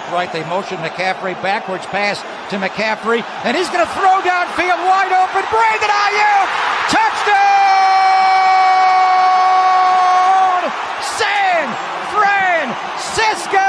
loop right. They motion McCaffrey, backwards pass to McCaffrey, and he's going to throw downfield wide open. Brandon Ayuk! Touchdown! San Francisco!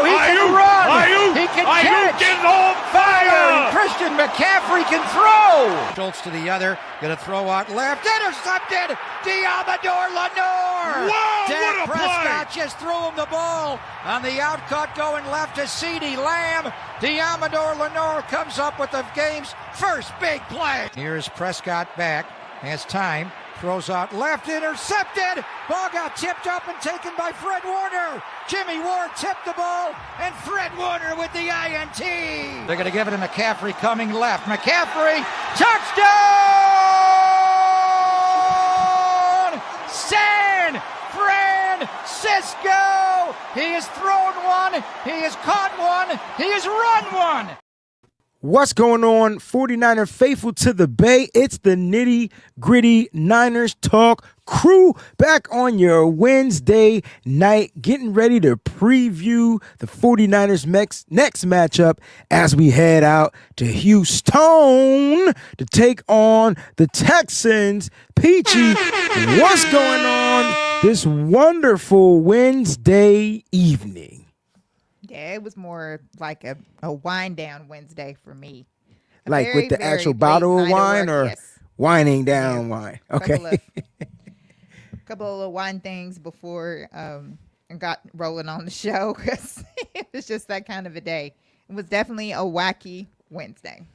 He can run! He can catch! Is on fire! Christian McCaffrey can throw! Schultz to the other, going to throw out left, intercepted! Diamador Lenore! Whoa, Dak what a Prescott play! just threw him the ball on the outcut going left to CeeDee Lamb. Diamador Lenore comes up with the game's first big play. Here's Prescott back, has time, throws out left, intercepted. Ball got tipped up and taken by Fred Warner. Jimmy Ward tipped the ball, and Fred Warner with the INT. They're going to give it to McCaffrey coming left. McCaffrey, touchdown! San Francisco! He has thrown one, he has caught one, he has run one. What's going on, 49er faithful to the Bay? It's the Nitty Gritty Niners Talk crew back on your Wednesday night, getting ready to preview the 49ers next matchup as we head out to Houston to take on the Texans. Peachy, what's going on this wonderful Wednesday evening? Yeah, it was more like a wind down Wednesday for me. Like with the actual bottle of wine or yes. Winding down wine? Okay. Couple of little wine things before I got rolling on the show because it was just that kind of a day. It was definitely a wacky Wednesday.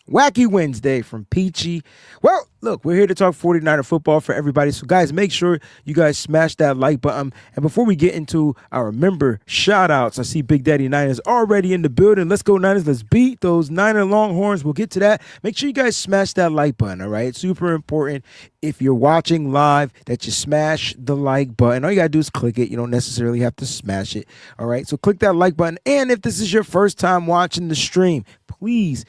Wacky Wednesday from Peachy. Well, look, we're here to talk 49er football for everybody. So, guys, make sure you guys smash that like button. And before we get into our member shout-outs, I see Big Daddy Niners already in the building. Let's go, Niners. Let's beat those Niner Longhorns. We'll get to that. Make sure you guys smash that like button, all right? It's super important if you're watching live that you smash the like button. All you got to do is click it. You don't necessarily have to smash it, all right? So click that like button. And if this is your first time watching the stream, please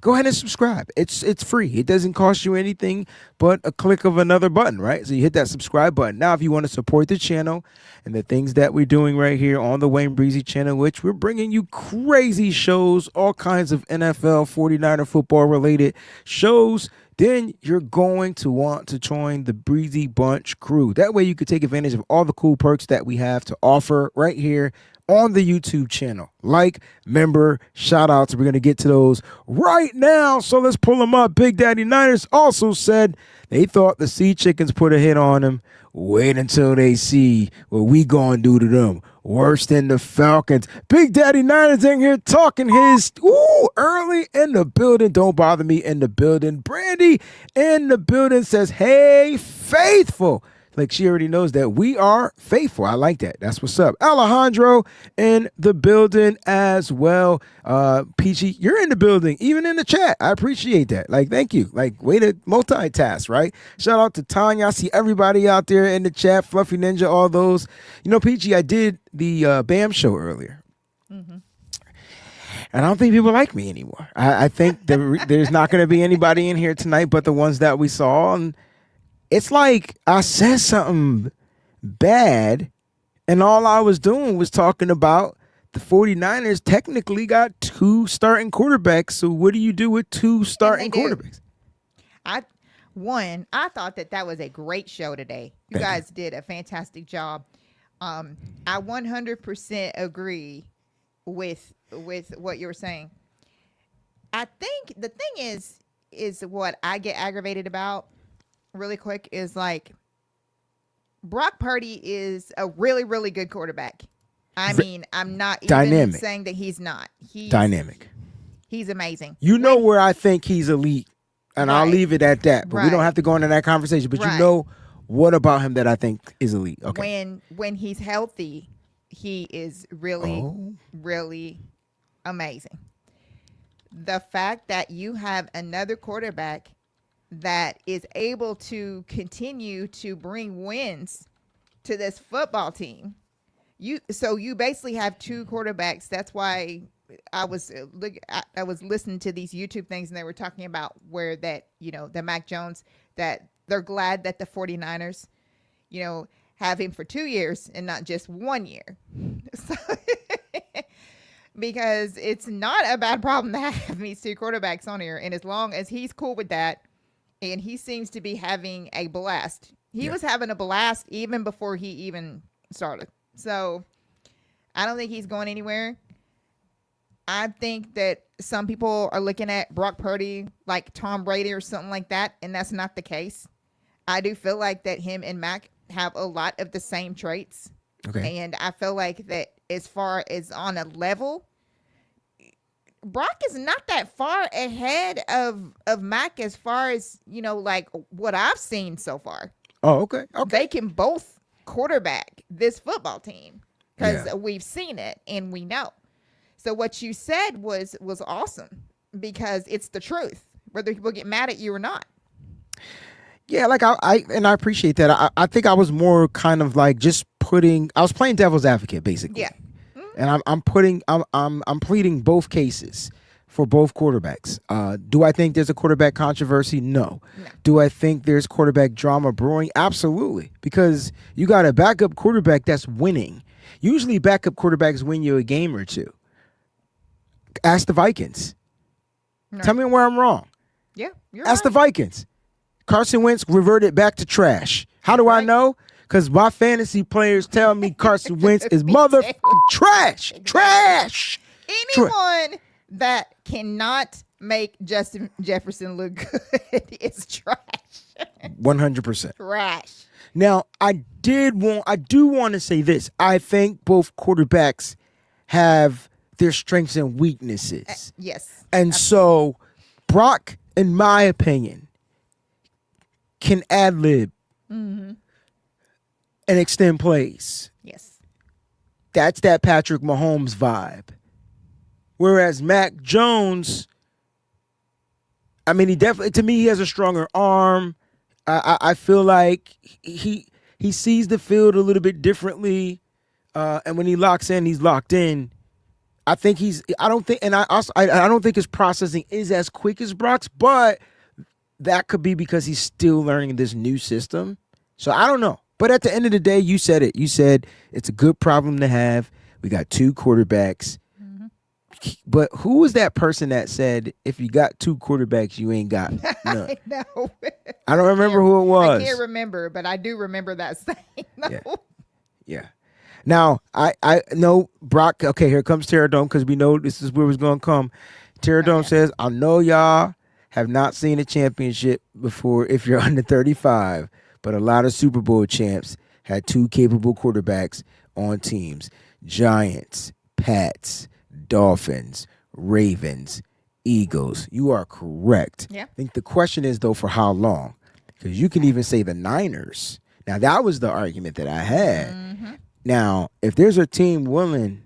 go ahead and subscribe. It's free. It doesn't cost you anything but a click of another button, right? So you hit that subscribe button. Now, if you want to support the channel and the things that we're doing right here on the Wayne Breezy channel, which we're bringing you crazy shows, all kinds of NFL, 49er football related shows, then you're going to want to join the Breezy Bunch crew. That way you can take advantage of all the cool perks that we have to offer right here on the YouTube channel. Like, member, shout outs. We're going to get to those right now. So let's pull them up. Big Daddy Niners also said they thought the Sea Chickens put a hit on them. Wait until they see what we going to do to them. Worse than the Falcons. Big Daddy Niners in here talking his early in the building. Don't bother me in the building. Brandy in the building says, hey, faithful. Like she already knows that we are faithful. I like that. That's what's up. Alejandro in the building as well. Peachy, you're in the building, even in the chat. I appreciate that. Like, thank you. Like, way to multitask, right? Shout out to Tanya. I see everybody out there in the chat. Fluffy Ninja, all those. You know, Peachy, I did the BAM show earlier. Mm-hmm. And I don't think people like me anymore. I think there's not going to be anybody in here tonight but the ones that we saw. And it's like I said something bad, and all I was doing was talking about the 49ers technically got two starting quarterbacks. So what do you do with two starting quarterbacks? I thought that was a great show today. You guys did a fantastic job. I 100% agree with what you were saying. I think the thing is what I get aggravated about really quick is like Brock Purdy is a really, really good quarterback. I mean, I'm not even saying that he's not. He's dynamic. He's amazing. You know where I think he's elite, and I'll leave it at that. But we don't have to go into that conversation. But you know what about him that I think is elite? Okay. When he's healthy, he is really, really amazing. The fact that you have another quarterback that is able to continue to bring wins to this football team. You basically have two quarterbacks. That's why I was listening to these YouTube things, and they were talking about where that, the Mac Jones, that they're glad that the 49ers, have him for 2 years and not just 1 year. So because it's not a bad problem to have these two quarterbacks on here. And as long as he's cool with that, and he seems to be having a blast. He was having a blast even before he even started. So I don't think he's going anywhere. I think that some people are looking at Brock Purdy like Tom Brady or something like that, and that's not the case. I do feel like that him and Mac have a lot of the same traits. Okay. And I feel like that as far as on a level, Brock is not that far ahead of Mac as far as, like what I've seen so far. Oh, okay. Okay. They can both quarterback this football team because we've seen it and we know. So what you said was awesome because it's the truth, whether people get mad at you or not. Yeah, like I appreciate that. I think I was more kind of like I was playing devil's advocate basically. Yeah. And I'm pleading both cases for both quarterbacks. Do I think there's a quarterback controversy? No. Do I think there's quarterback drama brewing? Absolutely. Because you got a backup quarterback that's winning. Usually backup quarterbacks win you a game or two. Ask the Vikings. Right. Tell me where I'm wrong. Yeah, you're Ask right. the Vikings. Carson Wentz reverted back to trash. How do I know? Because my fantasy players tell me Carson Wentz is motherfucking trash. Trash. Anyone that cannot make Justin Jefferson look good is trash. 100%. Trash. Now, I do want to say this. I think both quarterbacks have their strengths and weaknesses. Yes. And so Brock, in my opinion, can ad-lib and extend plays. Yes. That's that Patrick Mahomes vibe. Whereas Mac Jones, I mean, to me, he has a stronger arm. I feel like he sees the field a little bit differently. And when he locks in, he's locked in. I don't think his processing is as quick as Brock's, but that could be because he's still learning this new system. So I don't know. But at the end of the day, you said it. You said it's a good problem to have. We got two quarterbacks. But who was that person that said if you got two quarterbacks, you ain't got none? I know. I don't remember who it was. I can't remember, but I do remember that saying. Yeah. Now, I know Brock. Okay, here comes Terradome because we know this is where it's going to come. Terradome says, I know y'all have not seen a championship before if you're under 35, but a lot of Super Bowl champs had two capable quarterbacks on teams. Giants, Pats, Dolphins, Ravens, Eagles. You are correct. Yeah. I think the question is, though, for how long? Because you can even say the Niners. Now, that was the argument that I had. Now, if there's a team willing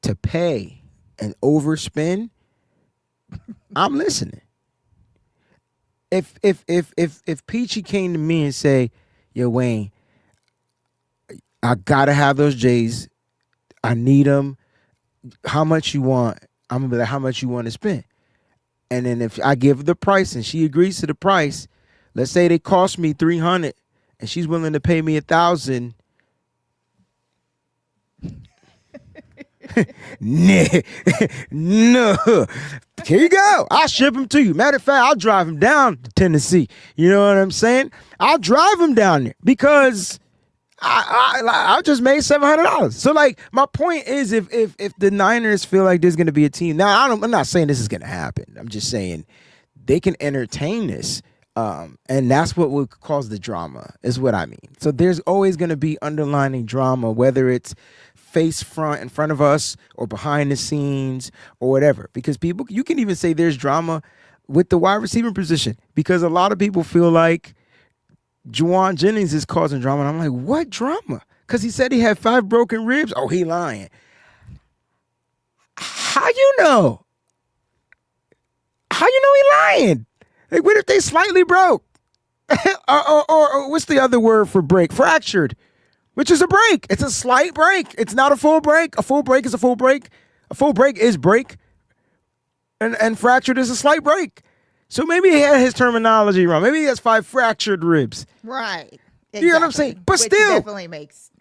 to pay and overspend, I'm listening. If Peachy came to me and say, yo, Wayne, I gotta have those J's. I need them. How much you want? I'm gonna be like, how much you want to spend? And then if I give the price and she agrees to the price, let's say they cost me $300 and she's willing to pay me $1,000. No. Here you go. I'll ship him to you. Matter of fact, I'll drive him down to Tennessee. You know what I'm saying? I'll drive him down there because I just made $700. So, like, my point is, if the Niners feel like there's going to be a team, now I'm not saying this is going to happen. I'm just saying they can entertain this, and that's what would cause the drama. Is what I mean. So there's always going to be underlining drama, whether it's face front in front of us or behind the scenes or whatever. Because people, you can even say there's drama with the wide receiver position because a lot of people feel like Juwan Jennings is causing drama. And I'm like, what drama? Because he said he had 5 broken ribs. Oh, he lying. How you know? How you know he lying? Like, what if they slightly broke? or what's the other word for break? Fractured, which is a break. It's a slight break. It's not a full break. A full break is a full break. A full break is break. And fractured is a slight break. So maybe he had his terminology wrong. Maybe he has 5 fractured ribs. Right. Exactly. You know what I'm saying? But Which still, definitely makes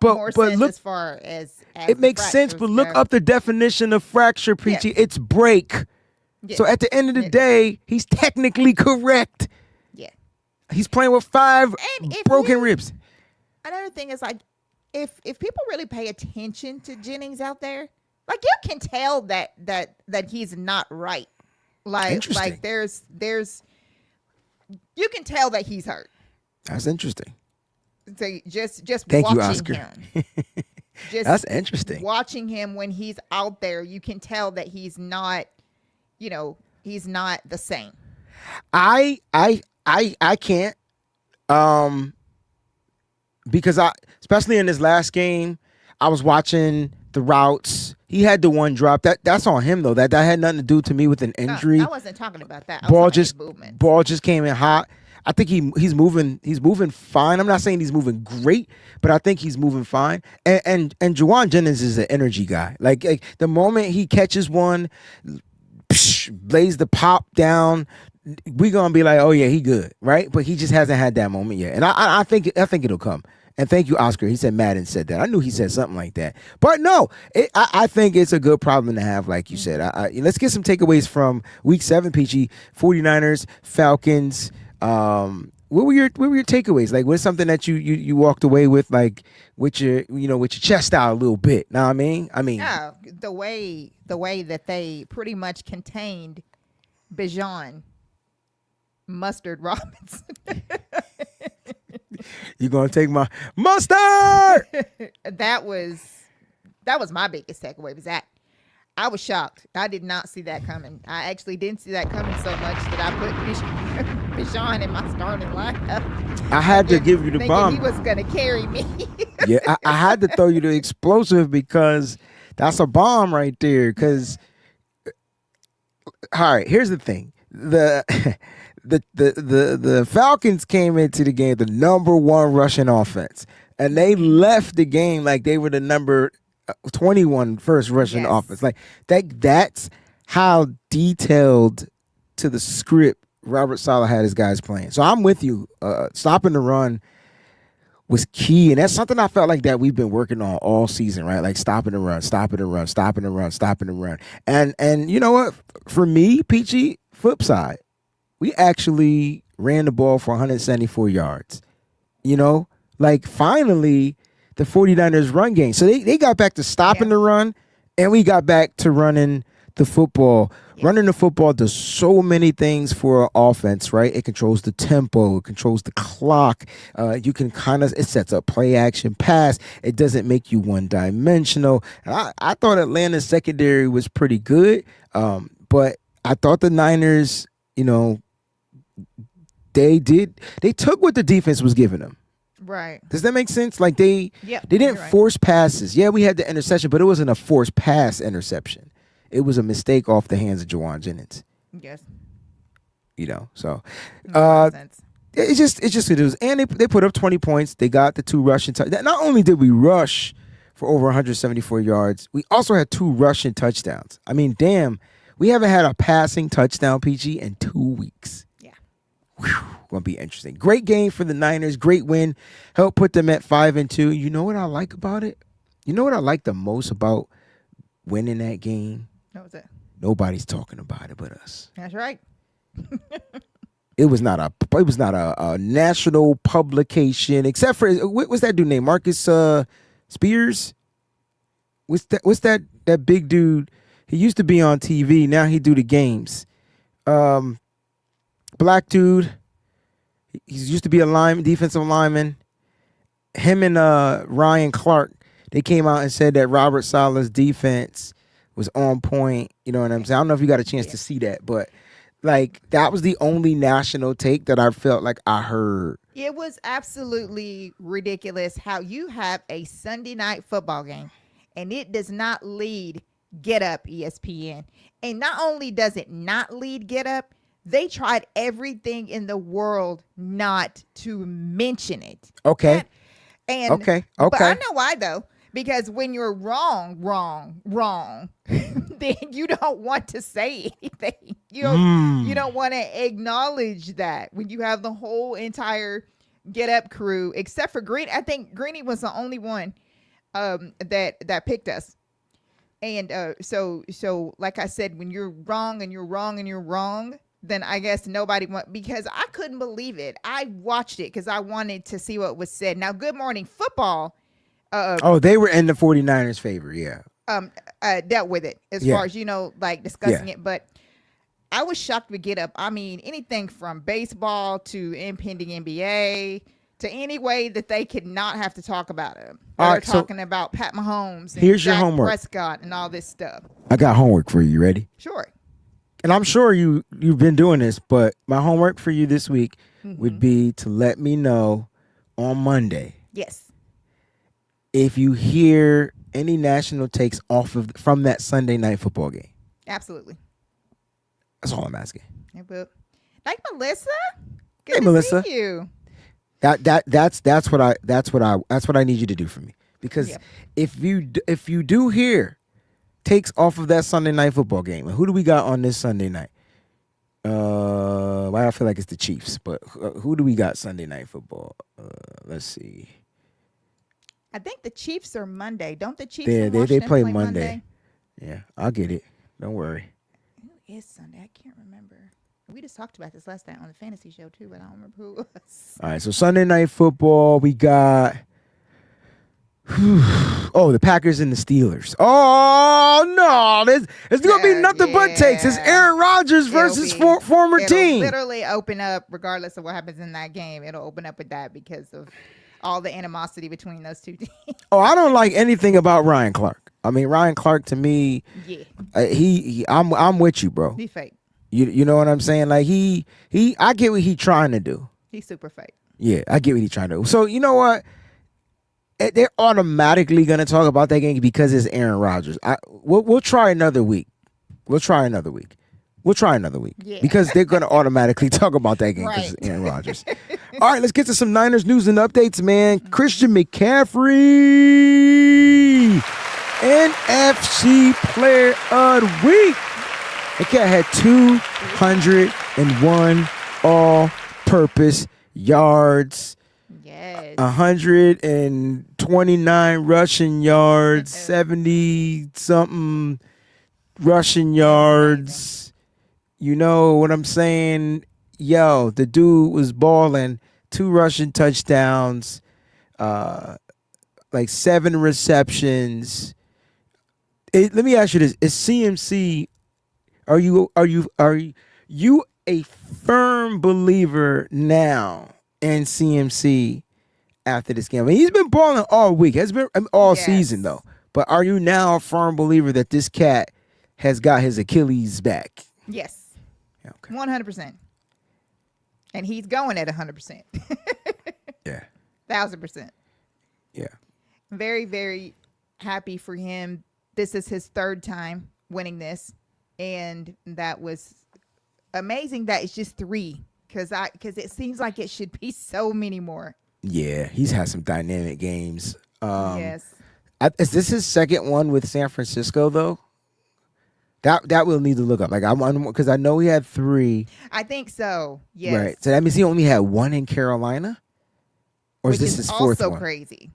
more sense look, as far as it makes sense. But look up the definition of fracture, Peachy. Yes. It's break. Yes. So at the end of the day, he's technically correct. Yeah. He's playing with 5 broken ribs. Another thing is like, if people really pay attention to Jennings out there, like you can tell that he's not right. Like there's you can tell that he's hurt. That's interesting. So just Thank watching you, Oscar. him. Just That's interesting. Watching him when he's out there, you can tell that he's not, he's not the same. I can't, because especially in this last game, I was watching the routes. He had the one drop. That's on him though. That had nothing to do to me with an injury. No, I wasn't talking about that. Ball just came in hot. I think he's moving fine. I'm not saying he's moving great, but I think he's moving fine. And Juwan Jennings is an energy guy. Like the moment he catches one, lays the pop down, we're gonna be like, oh yeah, he good, right? But he just hasn't had that moment yet. And I think it'll come. And thank you, Oscar. He said Madden said that. I knew he said something like that. But no, I think it's a good problem to have, like you said. Let's get some takeaways from Week 7, Peachy. 49ers, Falcons. What were your takeaways? Like, what's something that you walked away with, like with your chest out a little bit? Know what I mean? No, the way that they pretty much contained Bijan Mustard Robinson. You gonna take my mustard? That was my biggest takeaway. Was that I was shocked. I did not see that coming. I actually didn't see that coming so much that I put Bijan in my starting lineup. I had to give you the bomb. He was gonna carry me. Yeah, I had to throw you the explosive because that's a bomb right there. Because all right, here's the thing: the Falcons came into the game the number 1 rushing offense, and they left the game like they were the number 21 first rushing offense. Like that's how detailed to the script Robert Saleh had his guys playing. So I'm with you. Stopping the run was key, and that's something I felt like that we've been working on all season, right? Like stopping the run. And you know what? For me, Peachy, flip side, we actually ran the ball for 174 yards. Like finally the 49ers run game. So they got back to stopping the run, and we got back to running the football. Yeah. Running the football does so many things for offense, right? It controls the tempo. It controls the clock. You can it sets up play action pass. It doesn't make you one-dimensional. And I thought Atlanta's secondary was pretty good, but I thought the Niners, they took what the defense was giving them. Right. Does that make sense? Like they didn't force passes. Yeah, we had the interception, but it wasn't a forced pass interception. It was a mistake off the hands of Juwan Jennings. Yes. So it just it was, and they put up 20 points. They got the 2 rushing touchdowns. Not only did we rush for over 174 yards, we also had 2 rushing touchdowns. I mean, damn, we haven't had a passing touchdown, PG, in 2 weeks. Yeah. Whew. Gonna be interesting. Great game for the Niners. Great win. Helped put them at 5-2. You know what I like about it? You know what I like the most about winning that game? What was it? Nobody's talking about it but us. That's right. It was not a national publication, except for what's that dude named Marcus Spears? What's that big dude? He used to be on TV. Now he do the games. Black dude. He used to be a defensive lineman. Him and Ryan Clark, they came out and said that Robert Saleh's defense was on point. You know what I'm saying? I don't know if you got a chance to see that, but like that was the only national take that I felt like I heard. It was absolutely ridiculous how you have a Sunday night football game and it does not lead Get Up ESPN. And not only does it not lead Get Up, they tried everything in the world not to mention it. Okay. Okay. But I know why though. Because when you're wrong, then you don't want to say anything. You don't want to acknowledge that when you have the whole entire Get Up crew, except for Green. I think Greeny was the only one that picked us. And so like I said, when you're wrong and you're wrong and you're wrong, then I guess nobody because I couldn't believe it. I watched it because I wanted to see what was said. Now, Good Morning Football. They were in the 49ers' favor, yeah. Dealt with it as far as, like discussing it. But I was shocked to get up. I mean, anything from baseball to impending NBA to any way that they could not have to talk about it. They're talking about Pat Mahomes and here's your Dak homework. Prescott and all this stuff. I got homework for you. You ready? Sure. And I'm sure you've been doing this, but my homework for you this week would be to let me know on Monday. Yes. If you hear any national takes from that Sunday night football game. Absolutely. That's all I'm asking. Like Melissa. Good hey, to Melissa. See you. That's what I need you to do for me. Because if you do hear takes off of that Sunday night football game, who do we got on this Sunday night? I feel like it's the Chiefs, but who do we got Sunday night football? Let's see. I think the Chiefs are Monday. Don't the Chiefs? They play Monday. Yeah, I'll get it. Don't worry. Who is Sunday? I can't remember. We just talked about this last night on the fantasy show too, but I don't remember who it was. All right, so Sunday night football, we got the Packers and the Steelers. Oh no, it's gonna be nothing but takes. It's Aaron Rodgers versus former team. It'll literally open up, regardless of what happens in that game. It'll open up with that because of all the animosity between those two teams. Oh, I don't like anything about Ryan Clark. I mean, Ryan Clark to me, I'm with you, bro. He's fake. You know what I'm saying? Like I get what he's trying to do. He's super fake. Yeah, I get what he's trying to do. So you know what? They're automatically gonna talk about that game because it's Aaron Rodgers. We'll try another week. Yeah. Because they're gonna automatically talk about that game because it's Aaron Rodgers. All right, let's get to some Niners news and updates, man. Christian McCaffrey, NFC Player of the Week. The cat had 201 all-purpose yards. Yes. 129 rushing yards, 70-something rushing yards. You know what I'm saying? Yo, the dude was balling. 2 rushing touchdowns, like 7 receptions. Let me ask you this: is CMC? Are you a firm believer now in CMC after this game? I mean, he's been balling all week. Has been all season though. But are you now a firm believer that this cat has got his Achilles back? Yes. Okay. 100%. And he's going at 100%. Yeah. 1,000%. Yeah. Very, very happy for him. This is his 3rd time winning this. And that was amazing that it's just 3. Because it seems like it should be so many more. Yeah, he's had some dynamic games. Yes. Is this his 2nd one with San Francisco though? That we'll need to look up. Like because I know he had 3. I think so. Yes. Right. So that means he only had 1 in Carolina, or is this his 4th one? Also crazy.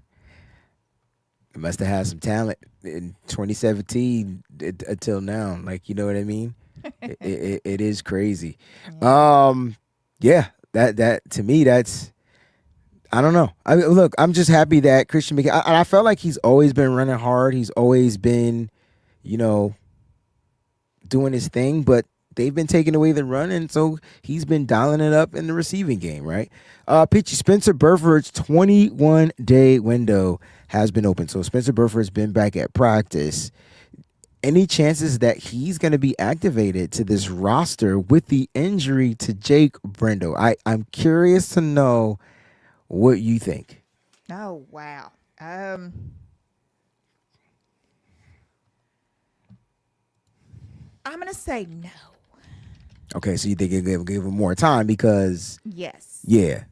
He must have had some talent in 2017 until now. Like, you know what I mean? It is crazy. Yeah. That to me, that's, I don't know. I mean, look, I'm just happy that Christian McCaffrey. I felt like he's always been running hard. He's always been, doing his thing, but they've been taking away the run, and so he's been dialing it up in the receiving game, right? Pitchy, Spencer Burford's 21-day window has been open. So Spencer Burford's been back at practice. Any chances that he's going to be activated to this roster with the injury to Jake Brendel? I'm curious to know what you think. Oh, wow. I'm going to say no. Okay, so you think you'll give him more time because... Yes. Yeah.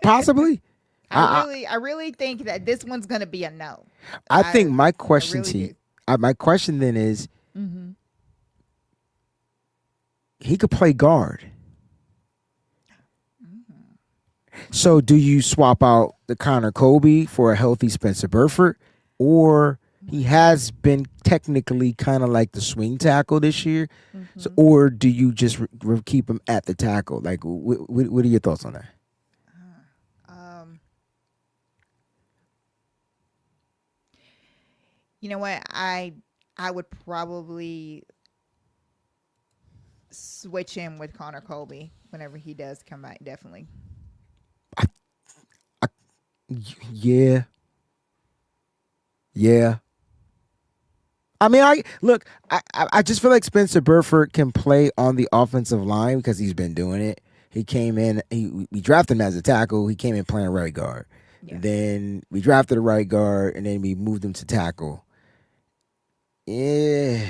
Possibly? I really think that this one's going to be a no. I think my question to you... my question then is, he could play guard. So do you swap out the Connor Colby for a healthy Spencer Burford? or he has been technically kind of like the swing tackle this year. So, or do you just keep him at the tackle? Like, what are your thoughts on that? You know what? I would probably switch him with Connor Colby whenever he does come back. Definitely. Yeah. I mean, I just feel like Spencer Burford can play on the offensive line because he's been doing it. He came in, we drafted him as a tackle. He came in playing right guard. Yeah. Then we drafted a right guard, and then we moved him to tackle. Yeah.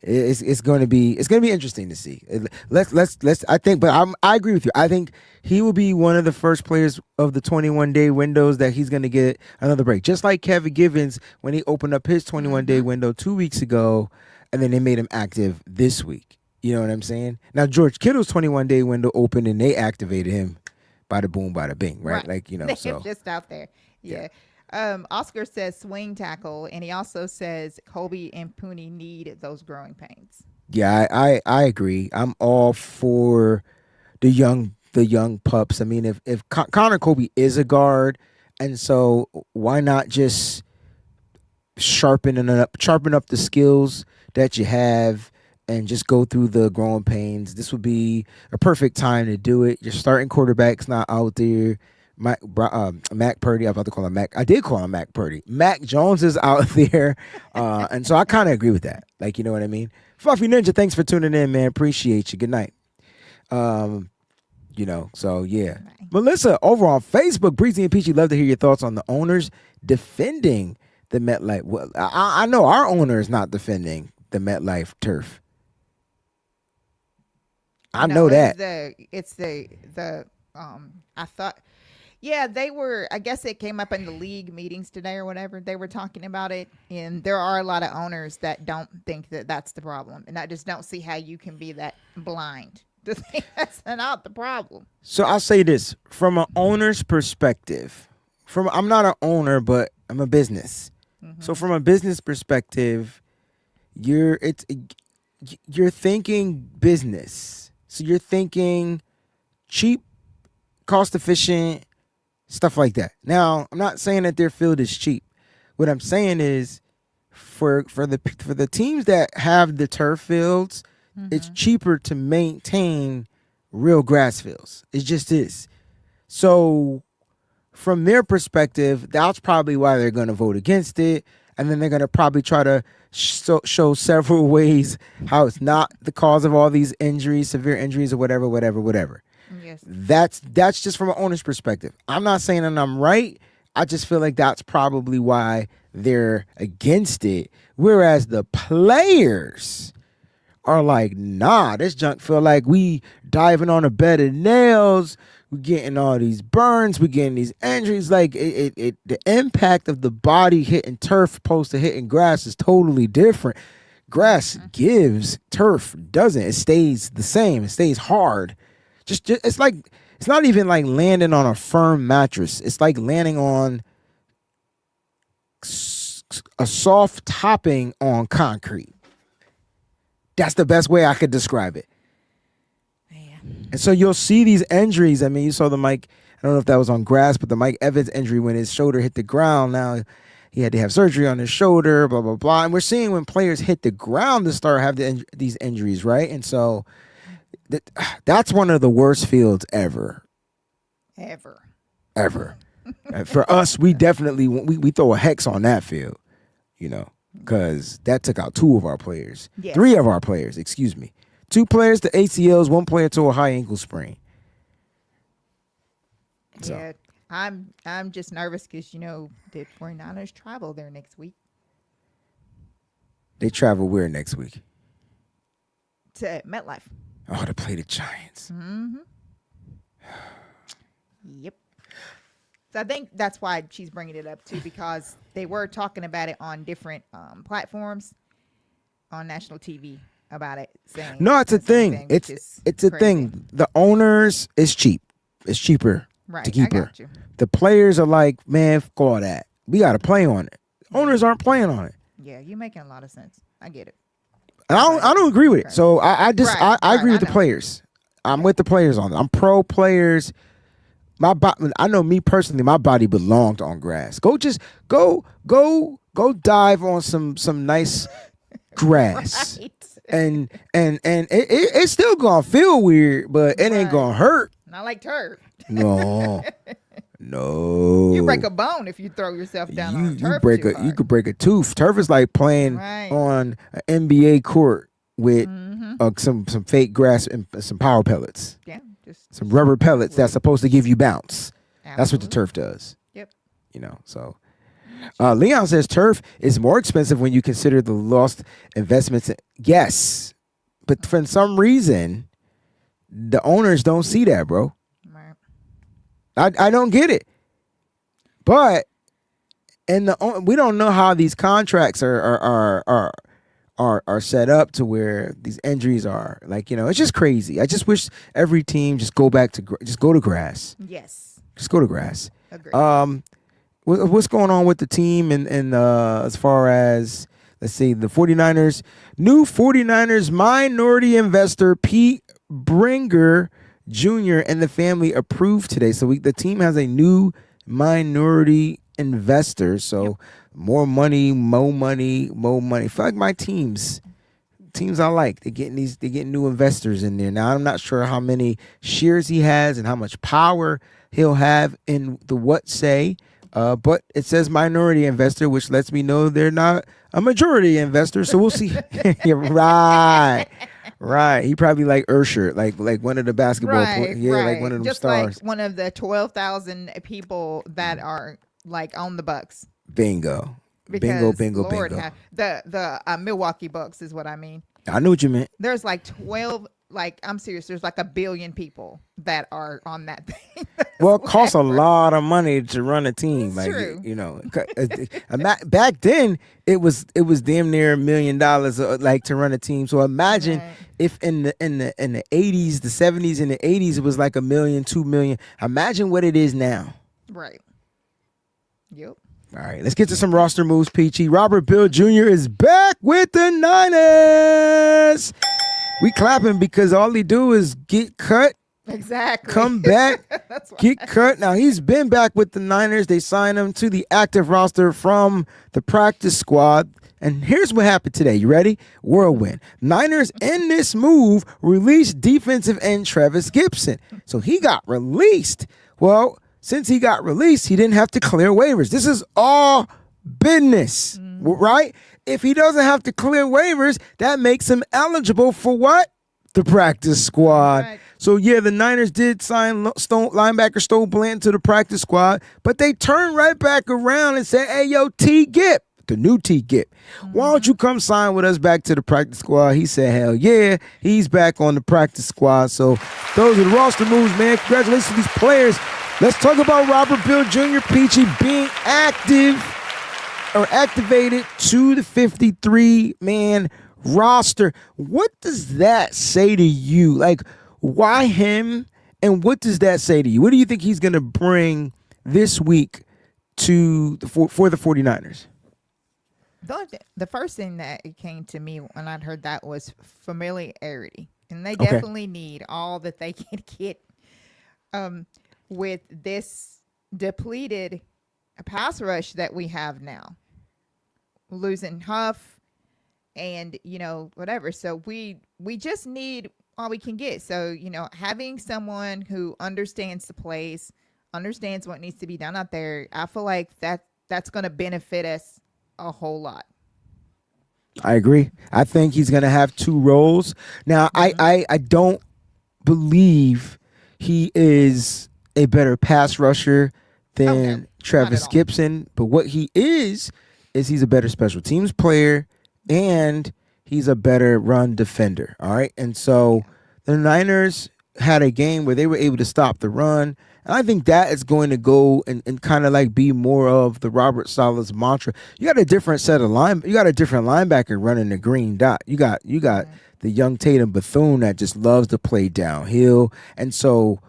It's going to be interesting to see. Let's I think, but I agree with you. I think he will be one of the first players of the 21-day windows that he's going to get another break. Just like Kevin Givens when he opened up his 21-day window 2 weeks ago, and then they made him active this week. You know what I'm saying? Now George Kittle's 21-day window opened, and they activated him. Bada boom, bada bing, right? Like, you know, so just out there, yeah. Oscar says swing tackle, and he also says Colby and Pooney need those growing pains. Yeah, I agree. I'm all for the young pups. I mean, if Connor Colby is a guard, and so why not just sharpen up the skills that you have and just go through the growing pains? This would be a perfect time to do it. Your starting quarterback's not out there. Mac Purdy, I'm about to call him Mac. I did call him Mac Purdy. Mac Jones is out there. And so I kind of agree with that. Like, you know what I mean? Fluffy Ninja, thanks for tuning in, man. Appreciate you. Good night. You know, so yeah. Bye. Melissa, over on Facebook, Breezy and Peachy, love to hear your thoughts on the owners defending the MetLife. Well, I know our owner is not defending the MetLife turf. I know that. I thought, yeah, they were, I guess it came up in the league meetings today or whatever. They were talking about it, and there are a lot of owners that don't think that that's the problem. And I just don't see how you can be that blind to think that's not the problem. So I'll say this, from an owner's perspective, I'm not an owner, but I'm a business. So from a business perspective, you're thinking business. So you're thinking cheap, cost efficient, stuff like that. Now, I'm not saying that their field is cheap. What I'm saying is for the teams that have the turf fields, it's cheaper to maintain real grass fields. It just is. So from their perspective, that's probably why they're going to vote against it. And then they're going to probably try to show several ways how it's not the cause of all these injuries, severe injuries or whatever. Yes. That's just from an owner's perspective. I'm not saying that I'm right. I just feel like that's probably why they're against it. Whereas the players are like, nah, this junk feel like we diving on a bed of nails. We're getting all these burns. We're getting these injuries. Like the impact of the body hitting turf opposed to hitting grass is totally different. Grass gives, turf doesn't. It stays the same. It stays hard. Just it's like, it's not even like landing on a firm mattress. It's like landing on a soft topping on concrete. That's the best way I could describe it. Man. And so you'll see these injuries. I mean, you saw the Mike, I don't know if that was on grass, but the Mike Evans injury when his shoulder hit the ground. Now he had to have surgery on his shoulder, blah, blah, blah. And we're seeing when players hit the ground to start having these injuries, right? And so that's one of the worst fields ever. For us, we definitely we throw a hex on that field, you know, because that took out 2 of our players. Yes. 3 of our players, excuse me. 2 players to ACLs, 1 player to a high ankle sprain. So. Yeah, I'm just nervous because, you know, the 49ers travel there next week. They travel where next week? To MetLife. Oh, to play the Giants. Yep. So I think that's why she's bringing it up too, because they were talking about it on different platforms on national TV about it. Saying no, it's a thing. It's a thing. The owners is cheap. It's cheaper to keep her. The players are like, man, fuck all that. we got to play on it. Owners aren't playing on it. Yeah, you're making a lot of sense. I get it. And I don't agree with it. So I agree with the know. players. I'm with the players on it. I'm pro players. I know me personally, my body belonged on grass. Go dive on some nice grass. Right. And it's still gonna feel weird, but it ain't gonna hurt. Not like turf. No. No. You break a bone if you throw yourself down on turf. You could break a tooth. Turf is like playing on an NBA court with some fake grass and some power pellets. Yeah, some rubber pellets that's supposed to give you bounce. Absolutely. That's what the turf does. Yep. So Leon says turf is more expensive when you consider the lost investments. Yes, but for some reason, the owners don't see that, bro. I don't get it, but we don't know how these contracts are set up to where these injuries are. Like, it's just crazy. I just wish every team just go to grass. Yes, just go to grass. Agreed. What's going on with the team and as far as, let's see, the 49ers, new 49ers minority investor Pete Bringer Jr. and the family approved today. So the team has a new minority investor. So more money. I feel like my teams I like, they're getting new investors in there. Now I'm not sure how many shares he has and how much power he'll have in the what say. But it says minority investor, which lets me know they're not a majority investor. So we'll see. Yeah, right. He probably like Ursher, like one of the basketball players. Yeah, right. Like one of them just stars. Like one of the 12,000 people that are like on the Bucks. Bingo. Because bingo. The Milwaukee Bucks is what I mean. I knew what you meant. There's like 12. Like, I'm serious. There's like 1 billion people that are on that thing. Well, it costs a lot of money to run a team. That's like, true. Back then it was damn near $1 million like to run a team. So imagine if in the 80s, the 70s and the 80s it was like $1 million, $2 million. Imagine what it is now. Right. Yep. All right, let's get to some roster moves, Peachy. Robert Bill Jr. is back with the Niners. We clapping because all he do is get cut. Exactly. Come back, get cut. Now, he's been back with the Niners. They signed him to the active roster from the practice squad. And here's what happened today. You ready? Whirlwind. Niners in this move released defensive end Travis Gibson. So he got released. Well, since he got released, he didn't have to clear waivers. This is all business, right? If he doesn't have to clear waivers, that makes him eligible for what? The practice squad. Right. So, yeah, the Niners did sign linebacker Stowe Blanton to the practice squad, but they turned right back around and said, hey, yo, T. Gip, the new T. Gip, why don't you come sign with us back to the practice squad? He said, hell yeah, he's back on the practice squad. So those are the roster moves, man. Congratulations to these players. Let's talk about Robert Bill Jr. Peachy being activated to the 53-man roster. What does that say to you? Like, why him? And what does that say to you? What do you think he's going to bring this week to for the 49ers? The first thing that it came to me when I heard that was familiarity. And they definitely need all that they can get with this depleted pass rush that we have now. Losing Huff and, whatever. So we just need all we can get. So, having someone who understands the plays, understands what needs to be done out there, I feel like that's going to benefit us a whole lot. I agree. I think he's going to have two roles. Now, I don't believe he is a better pass rusher than Travis Gibson, but what he is he's a better special teams player and he's a better run defender. All right. And so the Niners had a game where they were able to stop the run. And I think that is going to go and kind of like be more of the Robert Saleh's mantra. You got a different set of you got a different linebacker running the green dot. You got the young Tatum Bethune that just loves to play downhill. And so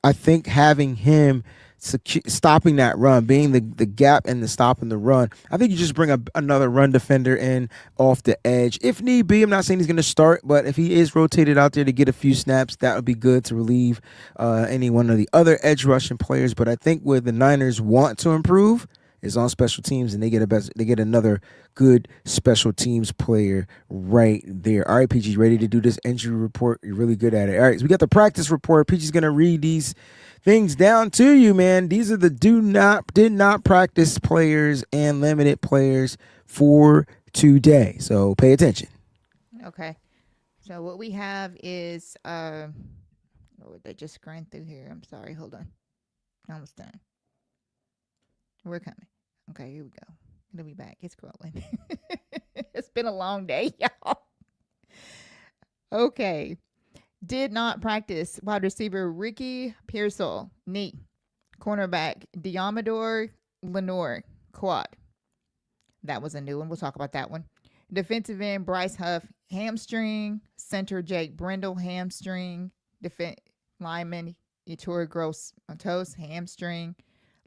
I think having him stopping that run, being the gap and the stop in the run. I think you just bring another run defender in off the edge. If need be, I'm not saying he's going to start, but if he is rotated out there to get a few snaps, that would be good to relieve any one of the other edge rushing players. But I think where the Niners want to improve is on special teams, and they get another good special teams player right there. All right, PG, ready to do this injury report? You're really good at it. All right, so we got the practice report. PG's going to read these things down to you, man. These are the did not practice players and limited players for today. So pay attention. Okay. So what we have is they just screened through here. I'm sorry. Hold on. Almost done. We're coming. Okay, here we go. It'll be back. It's scrolling. It's been a long day, y'all. Okay. Did not practice wide receiver Ricky Pearsall, knee. Cornerback Diamador Lenore, quad. That was a new one. We'll talk about that one. Defensive end Bryce Huff, hamstring. Center Jake Brindle, hamstring. Lineman Ettore Gross Matos, hamstring.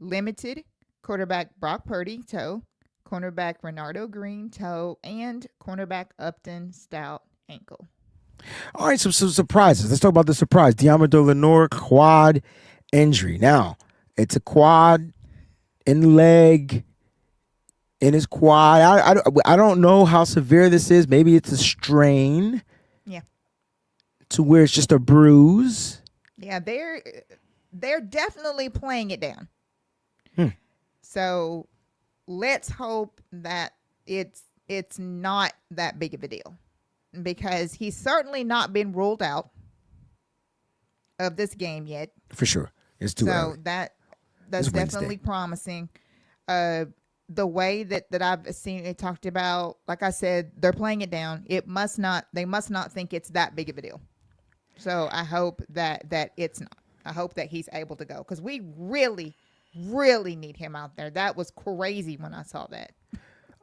Limited. Quarterback Brock Purdy, toe. Cornerback Renardo Green, toe. And cornerback Upton Stout, ankle. All right, some surprises. Let's talk about the surprise. Diamador Lenore, quad injury. Now, it's a quad in the leg, in his quad. I don't know how severe this is. Maybe it's a strain. Yeah. To where it's just a bruise. Yeah, they're definitely playing it down. So let's hope that it's not that big of a deal, because he's certainly not been ruled out of this game yet. For sure. It's too early. So that's definitely promising. The way that I've seen it talked about, like I said, they're playing it down. They must not think it's that big of a deal. So I hope that it's not. I hope that he's able to go, because we really need him out there. That was crazy when I saw that.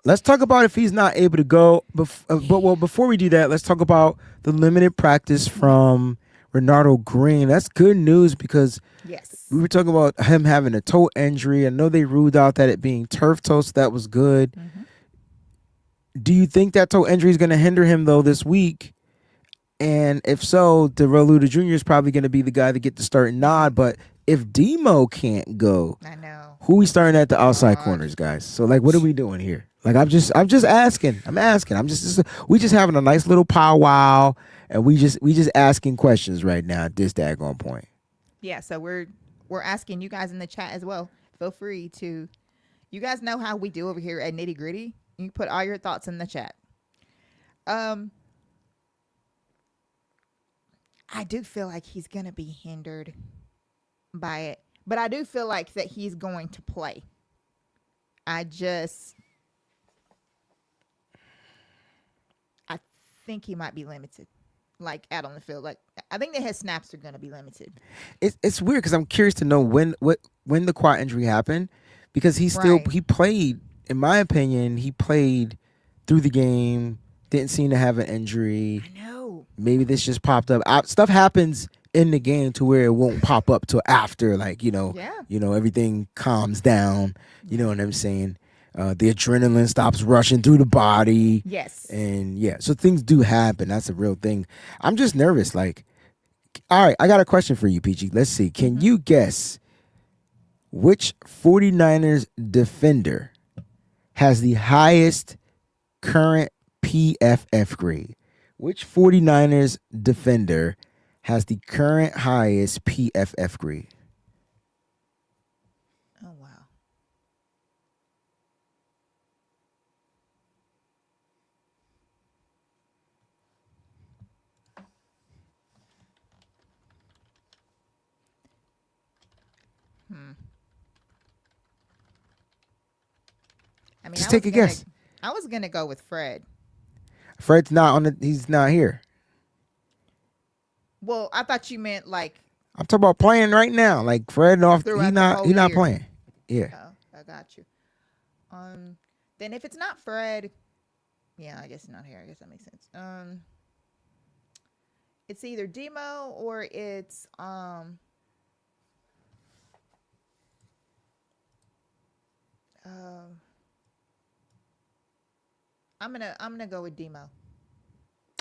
Let's talk about if he's not able to go. Before we do that, let's talk about the limited practice from Renardo Green. That's good news, because yes, we were talking about him having a toe injury. I know they ruled out that it being turf toe, so that was good. Mm-hmm. Do you think that toe injury is going to hinder him, though, this week? And if so, Darrell Luda Jr. is probably going to be the guy to get the start nod. But if Demo can't go, I know. Who we starting at the outside corners, guys? So, like, what are we doing here? Like, I'm just asking. We just having a nice little powwow, and we just asking questions right now at this daggone point. Yeah, so we're asking you guys in the chat as well. Feel free to, you guys know how we do over here at Nitty Gritty. You can put all your thoughts in the chat. I do feel like he's gonna be hindered by it, but I do feel like that he's going to play. I think he might be limited, like out on the field. Like, I think that his snaps are going to be limited. It's weird, because I'm curious to know when the quad injury happened, because he played. In my opinion, he played through the game. Didn't seem to have an injury. I know. Maybe this just popped up. Stuff happens in the game to where it won't pop up till after, like, everything calms down. You know what I'm saying? The adrenaline stops rushing through the body. Yes. And so things do happen. That's a real thing. I'm just nervous. Like, all right, I got a question for you, PG. Let's see. Can you guess which 49ers defender has the highest current PFF grade? Which 49ers defender has the current highest PFF grade? Oh, wow. I mean, just take a guess. I was gonna go with Fred. Fred's not on he's not here. Well, I thought you meant like, I'm talking about playing right now. Like, Fred off, he's not year. playing. Yeah. Oh, I got you. Then if it's not Fred, yeah, I guess not here. I guess that makes sense. It's either Demo or it's I'm gonna go with Demo.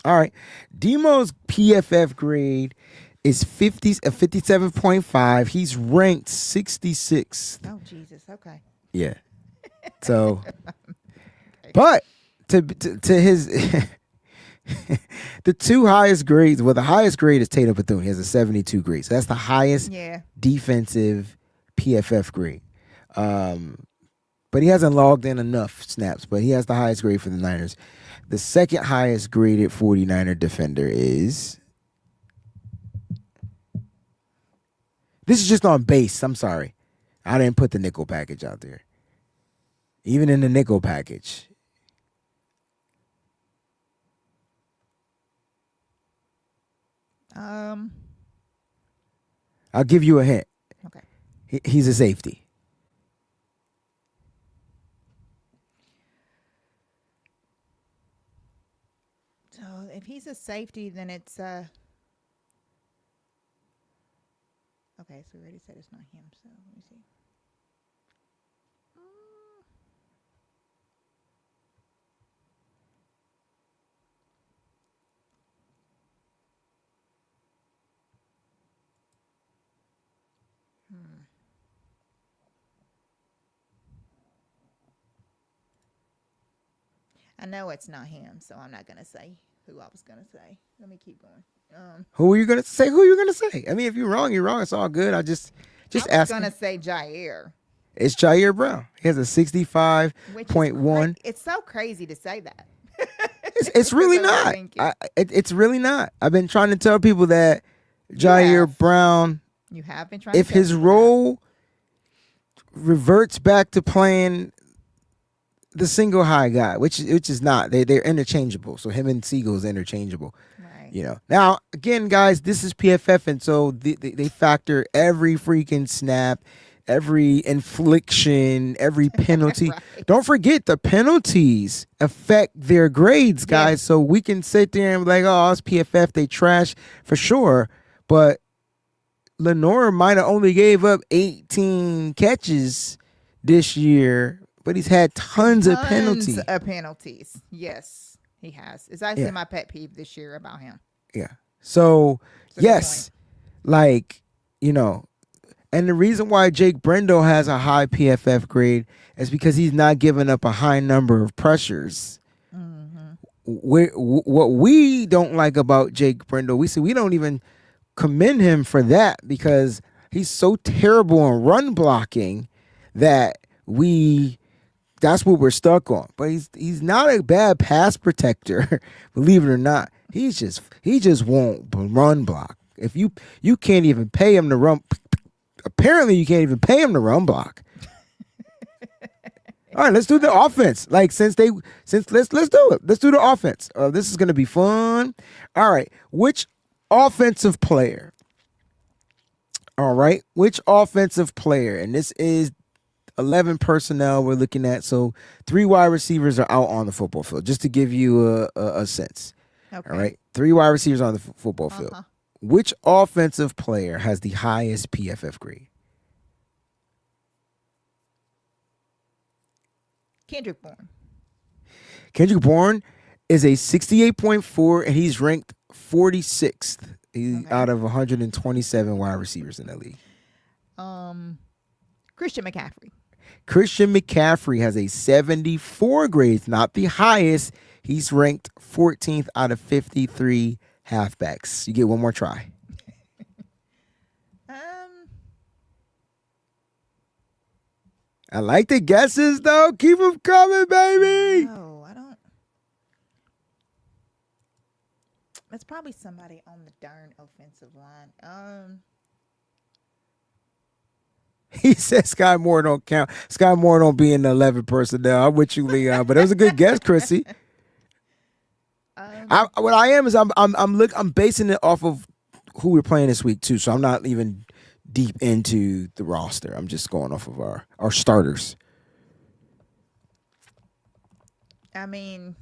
All right. Demo's PFF grade is 57.5. He's ranked 66th. Oh Jesus. Okay. Yeah. So, but to his the two highest grades. Well, the highest grade is Tatum Bethune. He has a 72 grade. So that's the highest defensive PFF grade. But he hasn't logged in enough snaps. But he has the highest grade for the Niners. The second highest graded 49er defender is. This is just on base. I'm sorry. I didn't put the nickel package out there. Even in the nickel package. I'll give you a hint. Okay. He's a safety. So if he's a safety, then it's okay. So we already said it's not him. So let me see. I know it's not him, so I'm not gonna say who I was gonna say. Let me keep going. Who are you gonna say? Who are you gonna say? I mean, if you're wrong, you're wrong. It's all good. I was ask. Gonna say Jair. It's Jair Brown. He has a 65.1. It's so crazy to say that. It's really not. It's really not. I've been trying to tell people that Jair Brown. You have been trying. If his role reverts back to playing the single high guy, which is not. They're interchangeable. So him and Siegel's interchangeable. Right. You know. Now again, guys, this is PFF, and so they factor every freaking snap, every infliction, every penalty. Right. Don't forget the penalties affect their grades, guys. Yes. So we can sit there and be like, oh, it's PFF, they trash for sure. But Lenore might have only gave up 18 catches this year, but he's had tons of penalties. Yes, he has. It's actually my pet peeve this year about him. Yeah. So, yes, like, you know, and the reason why Jake Brendel has a high PFF grade is because he's not giving up a high number of pressures. Mm-hmm. What we don't like about Jake Brendel, we don't even commend him for that because he's so terrible in run blocking that that's what we're stuck on. But he's not a bad pass protector, believe it or not. He just won't run block. If you can't even pay him to run. Apparently, you can't even pay him to run block. All right, let's do the offense. Like let's do it. Let's do the offense. This is gonna be fun. All right, which offensive player? All right, which offensive player? And this is 11 personnel we're looking at. So 3 wide receivers are out on the football field, just to give you a sense. Okay. All right, 3 wide receivers on the football field. Which offensive player has the highest PFF grade? Kendrick Bourne. Kendrick Bourne is a 68.4, and he's ranked 46th out of 127 wide receivers in the league. Christian McCaffrey. Christian McCaffrey has a 74 grade, not the highest. He's ranked 14th out of 53 halfbacks. You get one more try. I like the guesses, though. Keep them coming, baby. No, I don't. It's probably somebody on the darn offensive line. He said Sky Moore don't count. Sky Moore don't be in the 11 personnel. I'm with you, Leon, but it was a good guess, Chrissy. I'm basing it off of who we're playing this week too. So I'm not even deep into the roster. I'm just going off of our starters. I mean,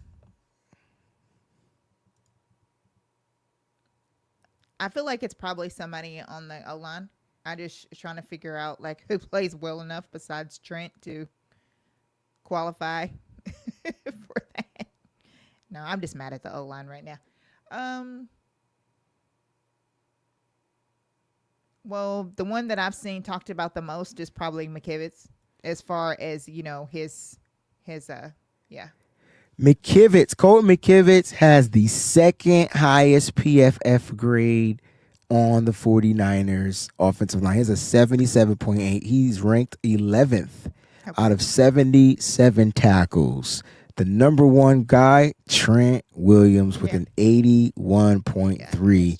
I feel like it's probably somebody on the O-line. I just trying to figure out like who plays well enough besides Trent to qualify for that. No, I'm just mad at the O-line right now. Well, the one that I've seen talked about the most is probably McKivitz, as far as, you know, his yeah. Colton McKivitz has the second highest PFF grade on the 49ers offensive line. He has a 77.8. He's ranked 11th out of 77 tackles. The number one guy, Trent Williams, with an 81.3.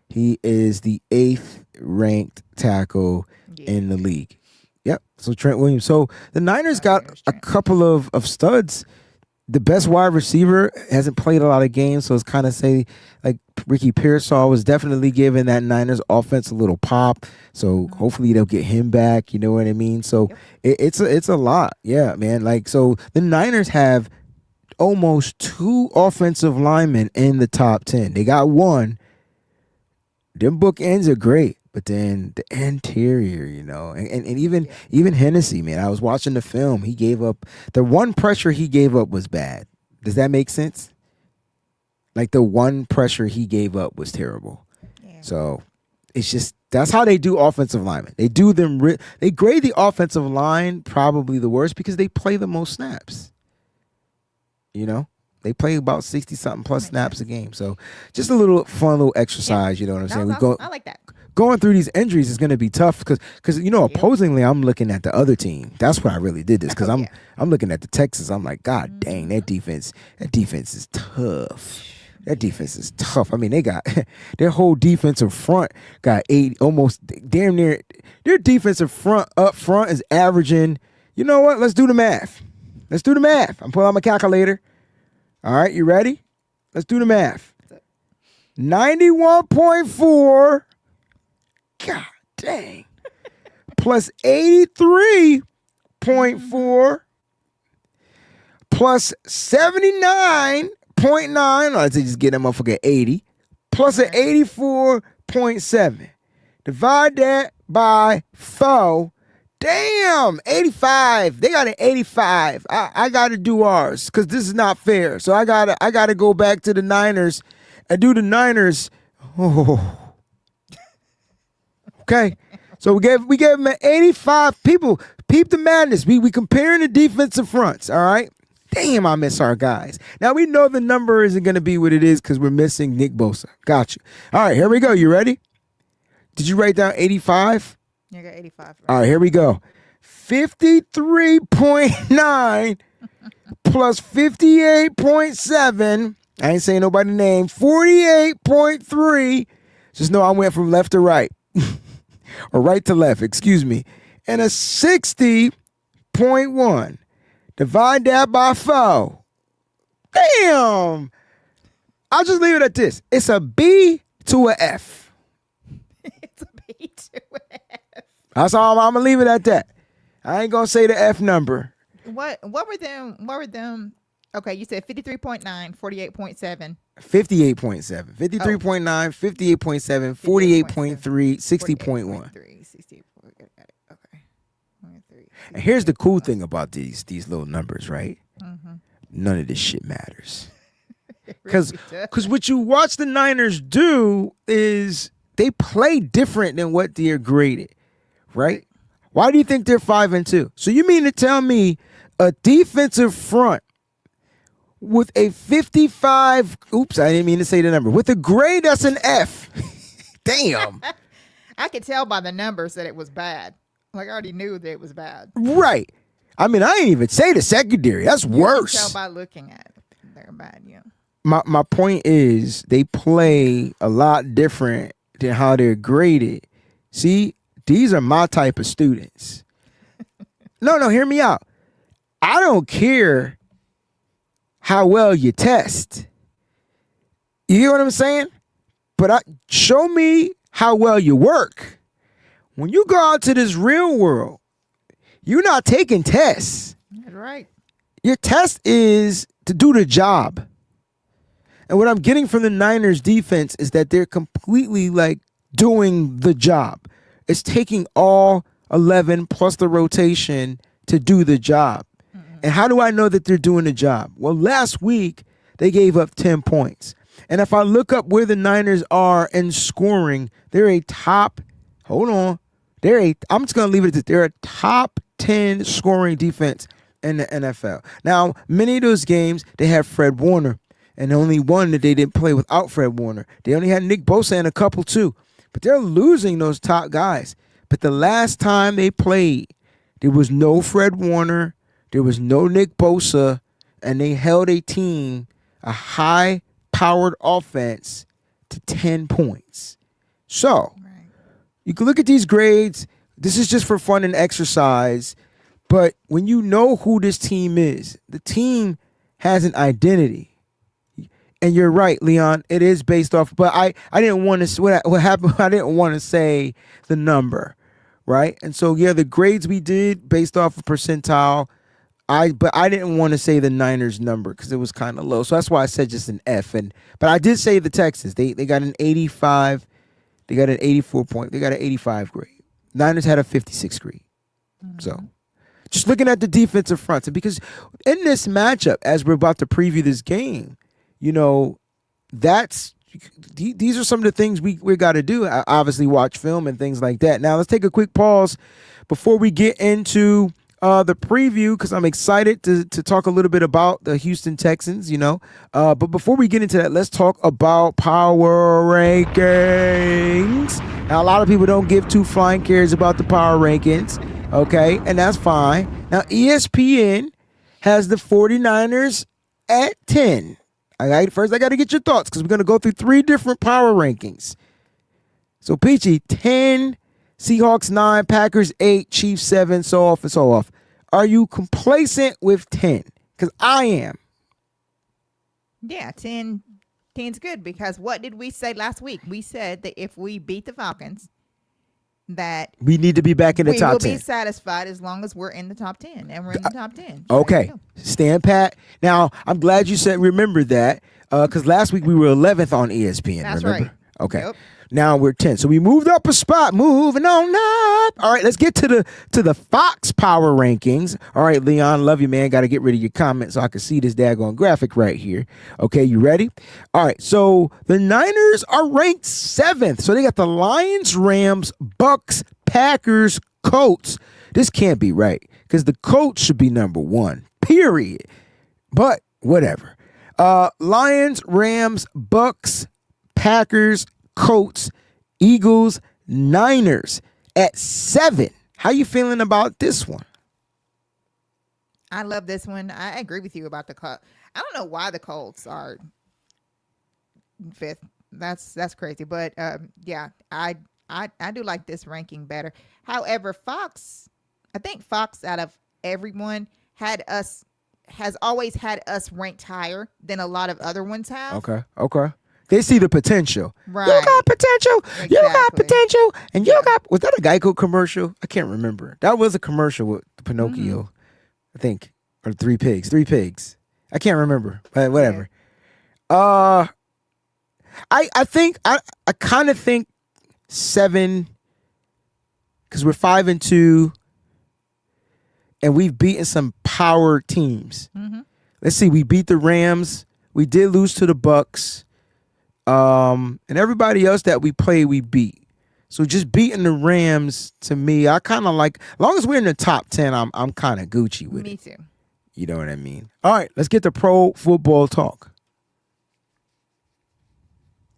He is the 8th ranked tackle in the league. Yep. So Trent Williams. So the Niners got a couple of studs. The best wide receiver hasn't played a lot of games, so it's kind of say like Ricky Pearsall was definitely giving that Niners offense a little pop. So hopefully they'll get him back. You know what I mean? So it's a lot. Yeah, man. Like, so the Niners have almost 2 offensive linemen in the top 10. They got one. Them bookends are great, but then the interior, you know, and even Hennessy, man. I was watching the film. He gave up the one pressure he gave up was bad. Does that make sense? Like the one pressure he gave up was terrible. Yeah. So it's just that's how they do offensive linemen. They do them. They grade the offensive line probably the worst because they play the most snaps. You know. They play about 60-something plus snaps a game. So just a little fun little exercise, you know what I'm saying? I like that. Going through these injuries is going to be tough because you know, opposingly, I'm looking at the other team. That's why I really did this because I'm looking at the Texans. I'm like, God dang, that defense is tough. That defense is tough. I mean, they got their whole defensive front got 8, almost damn near. Their defensive front up front is averaging, you know what? Let's do the math. I'm pulling out my calculator. All right, you ready? Let's do the math. 91.4. God dang. Plus 83.4. Plus 79.9. Let's just get that motherfucker 80. Plus an 84.7. Divide that by 4. Damn, 85. They got an 85. I got to do ours because this is not fair. So I gotta go back to the Niners and do the Niners. Oh. Okay. So we gave them an 85. People, peep the madness. We comparing the defensive fronts. All right. Damn, I miss our guys. Now we know the number isn't gonna be what it is because we're missing Nick Bosa. Gotcha. All right, here we go. You ready? Did you write down 85? You got 85. Right? All right, here we go. 53.9 plus 58.7. I ain't saying nobody's name. 48.3. Just know I went from left to right. Or right to left, excuse me. And a 60.1. Divide that by 4. Damn. I'll just leave it at this. It's a B to a F. It's a B to a F. That's all. I'm gonna leave it at that. I ain't gonna say the F number. What were them? Okay, you said 53.9, 48.7. 58.7. 53.9, 58.7, 48.3, 60.1. 60. Okay. And here's the cool thing about these little numbers, right? Mm-hmm. None of this shit matters. Because what you watch the Niners do is they play different than what they're graded. Right? Why do you think they're 5-2? So you mean to tell me a defensive front with a 55, oops, I didn't mean to say the number, with a grade that's an F. Damn. I could tell by the numbers that it was bad. Like I already knew that it was bad. Right. I mean, I ain't even say the secondary. That's worse. You can tell by looking at it. They're bad, yeah. My point is they play a lot different than how they're graded. See? These are my type of students. No, hear me out. I don't care how well you test. You hear what I'm saying? But show me how well you work. When you go out to this real world, you're not taking tests. That's right. Your test is to do the job. And what I'm getting from the Niners defense is that they're completely like doing the job. It's taking all 11 plus the rotation to do the job. Mm-hmm. And how do I know that they're doing the job? Well, last week they gave up 10 points. And if I look up where the Niners are in scoring, they're a top, hold on, I'm just going to leave it at this. They're a top 10 scoring defense in the NFL. Now, many of those games, they have Fred Warner, and only one that they didn't play without Fred Warner. They only had Nick Bosa and a couple too. But they're losing those top guys. But the last time they played, there was no Fred Warner, there was no Nick Bosa, and they held a team, a high-powered offense, to 10 points. So, you can look at these grades. This is just for fun and exercise. But when you know who this team is, the team has an identity. And you're right, Leon. It is based off. But I didn't want to. What happened? I didn't want to say the number, right? And so yeah, the grades we did based off of percentile. But I didn't want to say the Niners number because it was kind of low. So that's why I said just an F. But I did say the Texans. They got an 85. They got an 84 point. They got an 85 grade. Niners had a 56 grade. So just looking at the defensive fronts, and because in this matchup, as we're about to preview this game, you know, these are some of the things we got to do. Obviously, watch film and things like that. Now, let's take a quick pause before we get into the preview, because I'm excited to talk a little bit about the Houston Texans, you know. But before we get into that, let's talk about power rankings. Now, a lot of people don't give two flying cares about the power rankings, okay, and that's fine. Now, ESPN has the 49ers at 10. First, I got to get your thoughts because we're going to go through 3 different power rankings. So, Peachy, 10, Seahawks 9, Packers 8, Chiefs 7, so off and so off. Are you complacent with 10? Because I am. Yeah, 10's good because what did we say last week? We said that if we beat the Falcons, that we need to be back in the top 10. We will be satisfied as long as we're in the top 10, and we're in the top 10. Okay, stand pat. Now, I'm glad you said remember that because last week we were 11th on ESPN. That's remember? right. Okay. Yep. Now we're 10. So we moved up a spot, moving on up. All right, let's get to the Fox power rankings. All right, Leon, love you, man. Got to get rid of your comment so I can see this daggone graphic right here. Okay, you ready? All right, so the Niners are ranked 7th. So they got the Lions, Rams, Bucks, Packers, Colts. This can't be right because the Colts should be number 1, period. But whatever. Lions, Rams, Bucks, Packers, Colts, Eagles, Niners at 7. How you feeling about this one? I love this one. I agree with you about the Colts. I don't know why the Colts are 5th. That's crazy. But yeah, I do like this ranking better. However, I think Fox out of everyone has always had us ranked higher than a lot of other ones have. Okay. They see the potential. Right. You got potential. Exactly. You got potential. And you got, was that a Geico commercial? I can't remember. That was a commercial with Pinocchio, I think. Or 3 pigs. 3 pigs. I can't remember. But whatever. Yeah. I think, I kind of think 7, because we're 5-2, and we've beaten some power teams. Mm-hmm. Let's see. We beat the Rams. We did lose to the Bucks. And everybody else that we play, we beat. So just beating the Rams, to me, I kind of like, as long as we're in the top 10, I'm kind of Gucci with it. Me too. You know what I mean? All right, let's get to pro football talk.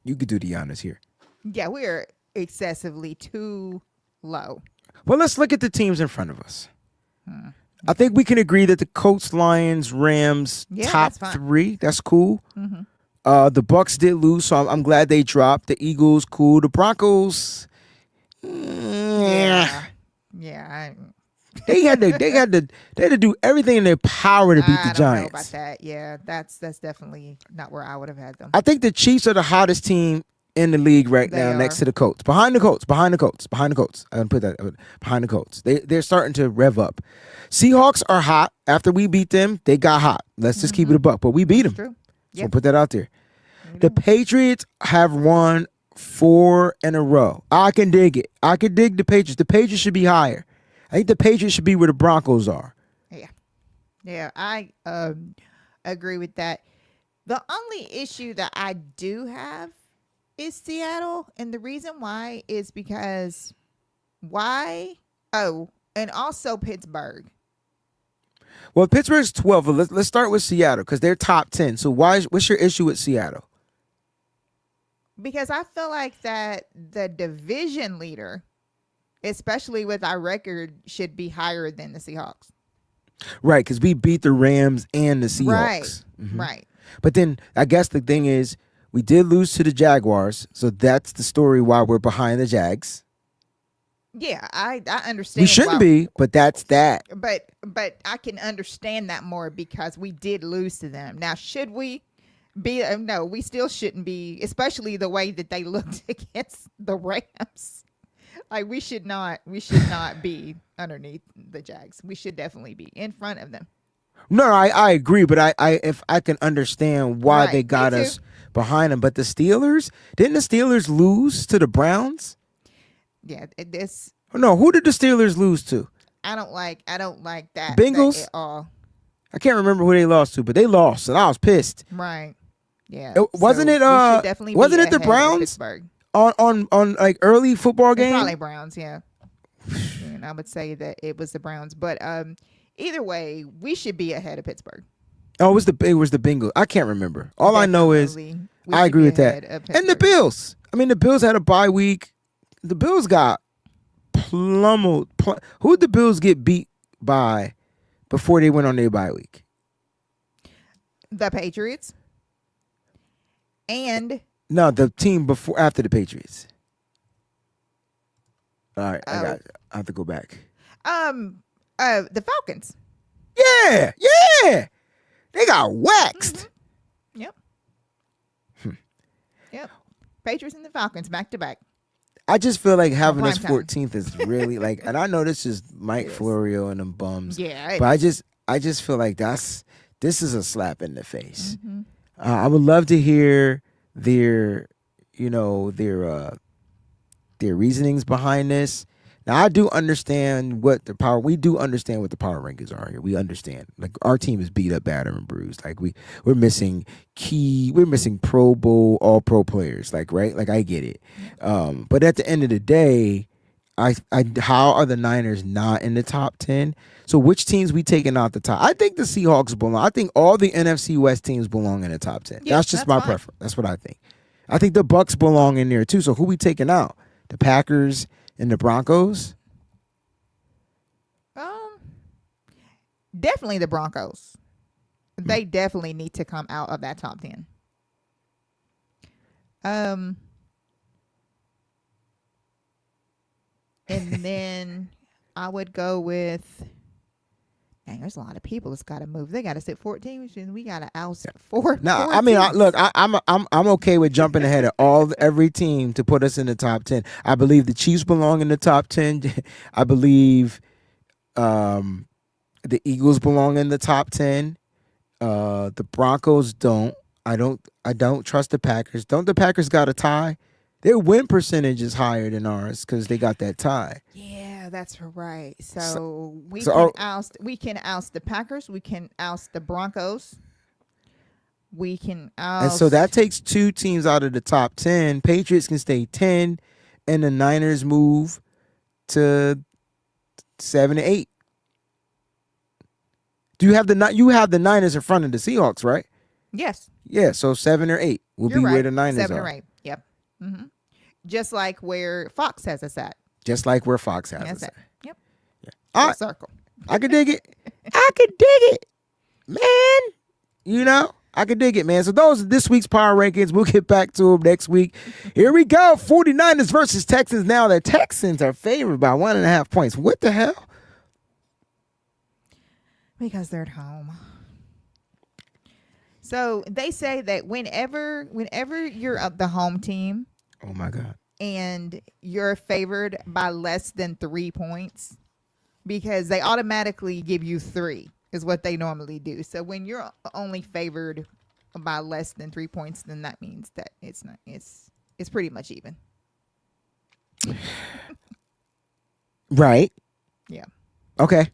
You could do the honors here. Yeah, we're excessively too low. Well, let's look at the teams in front of us. I think we can agree that the Colts, Lions, Rams, top 3. That's cool. Mm-hmm. The Bucks did lose, so I'm glad they dropped. The Eagles, cool. The Broncos, yeah. They had to do everything in their power to beat the Giants. I don't know about that. Yeah, that's definitely not where I would have had them. I think the Chiefs are the hottest team in the league right now, next to the Colts. Behind the Colts. I'm gonna put that behind the Colts. They're starting to rev up. Seahawks are hot. After we beat them, they got hot. Let's just keep it a buck. But we beat them. True. So put that out there. The Patriots have won 4 in a row. I can dig it. I can dig the Patriots. The Patriots should be higher. I think the Patriots should be where the Broncos are. Yeah. Yeah, I agree with that. The only issue that I do have is Seattle, and the reason why is because why? Oh, and also Pittsburgh. Well, Pittsburgh's 12. But let's start with Seattle because they're top 10. So what's your issue with Seattle? Because I feel like that the division leader, especially with our record, should be higher than the Seahawks. Right, because we beat the Rams and the Seahawks. Right, Mhm. right. But then I guess the thing is we did lose to the Jaguars, so that's the story why we're behind the Jags. Yeah, I understand. We shouldn't be, but that's that. But I can understand that more because we did lose to them. Now, should we be? No, we still shouldn't be, especially the way that they looked against the Rams. Like we should not be underneath the Jags. We should definitely be in front of them. No, I agree, but if I can understand why Right, they me got too. us behind them. But the Steelers, didn't the Steelers lose to the Browns? Yeah, this No, who did the Steelers lose to? I don't like that Bengals? at all. I can't remember who they lost to, but they lost, and I was pissed. Right. Yeah. Wasn't So it, we should definitely wasn't be it the ahead of Browns? Pittsburgh. On like early football It's game? probably Browns, yeah. And I would say that it was the Browns, but either way, we should be ahead of Pittsburgh. Oh, it was the Bengals. I can't remember. All I know is Definitely, we I should agree be with that. ahead of And the Pittsburgh. Bills. I mean, the Bills had a bye week. The Bills got plummeled. Who did the Bills get beat by before they went on their bye week? The Patriots. And No, the team after the Patriots. All right, I have to go back. the Falcons. Yeah, they got waxed. Yep. Yep. Patriots and the Falcons back to back. I just feel like having this prime 14th is really like, and I know this is Mike Florio and them bums. Yeah. But I just feel like this is a slap in the face. Mm-hmm. I would love to hear their reasonings behind this. Now I do understand we do understand what the power rankings are here. We understand. Like our team is beat up, battered, and bruised. Like we're missing Pro Bowl, all pro players. Like, right? Like I get it. But at the end of the day, how are the Niners not in the top 10? So which teams we taking out the top? I think the Seahawks belong. I think all the NFC West teams belong in the top 10. Yeah, that's just that's my fine. preference. That's what I think. I think the Bucks belong in there too. So who we taking out? The Packers and the Broncos? Definitely the Broncos. They definitely need to come out of that top 10. And then I would go with. Dang, there's a lot of people that's got to move. They got to sit 14, which means we got to oust 4. No, 4 I mean, teams. I'm okay with jumping ahead of every team to put us in the top 10. I believe the Chiefs belong in the top 10. I believe the Eagles belong in the top 10. The Broncos don't. I don't trust the Packers. Don't the Packers got a tie? Their win percentage is higher than ours because they got that tie. Yeah, that's right. So we can oust the Packers. We can oust the Broncos. We can oust. And so that takes 2 teams out of the top 10. Patriots can stay 10, and the Niners move to 7 and 8. Do you have the Niners in front of the Seahawks, right? Yes. Yeah, so 7 or 8 will You're be right. where the Niners 7 are. or 8. Yep. Mm-hmm. Just like where Fox has us at. Just like where Fox has That's us. it. Yep. Yeah. Full circle. I could dig it. I could dig it, man. You know, I could dig it, man. So those are this week's power rankings. We'll get back to them next week. Here we go. 49ers versus Texans. Now the Texans are favored by 1.5 points. What the hell? Because they're at home. So they say that whenever you're the home team Oh my God. and you're favored by less than 3 points, because they automatically give you 3 is what they normally do. So when you're only favored by less than 3 points, then that means that it's pretty much even. Right. Yeah. Okay.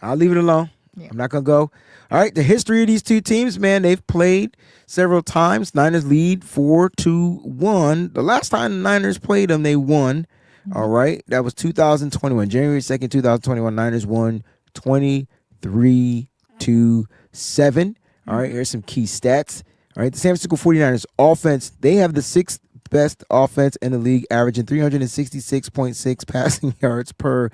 I'll leave it alone. Yeah. I'm not going to go. All right, the history of these two teams, man, they've played several times. Niners lead 4-1. The last time the Niners played them, they won. All right, that was 2021. January 2nd, 2021. Niners won 23-7. All right, here's some key stats. All right, the San Francisco 49ers offense, they have the sixth best offense in the league, averaging 366.6 passing yards per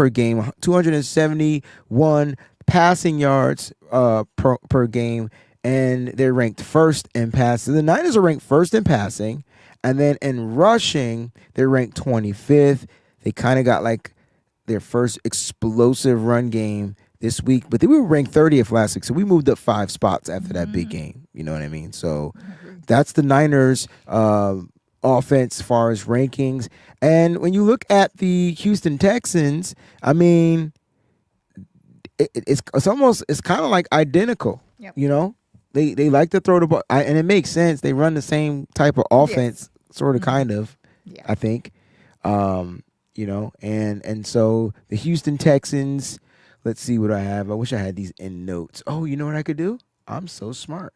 game, 271 passing yards per game, and they're ranked first in passing. The Niners are ranked first in passing, and then in rushing, they're ranked 25th. They kind of got like their first explosive run game this week, but we were ranked 30th last week, so we moved up 5 spots after that big game. You know what I mean? So that's the Niners offense as far as rankings. And when you look at the Houston Texans, I mean, it's kind of like identical. Yep. You know, they like to throw the ball, and it makes sense. They run the same type of offense, sort of, kind of. Yeah. I think. You know, and so the Houston Texans. Let's see what I have. I wish I had these in notes. Oh, you know what I could do? I'm so smart.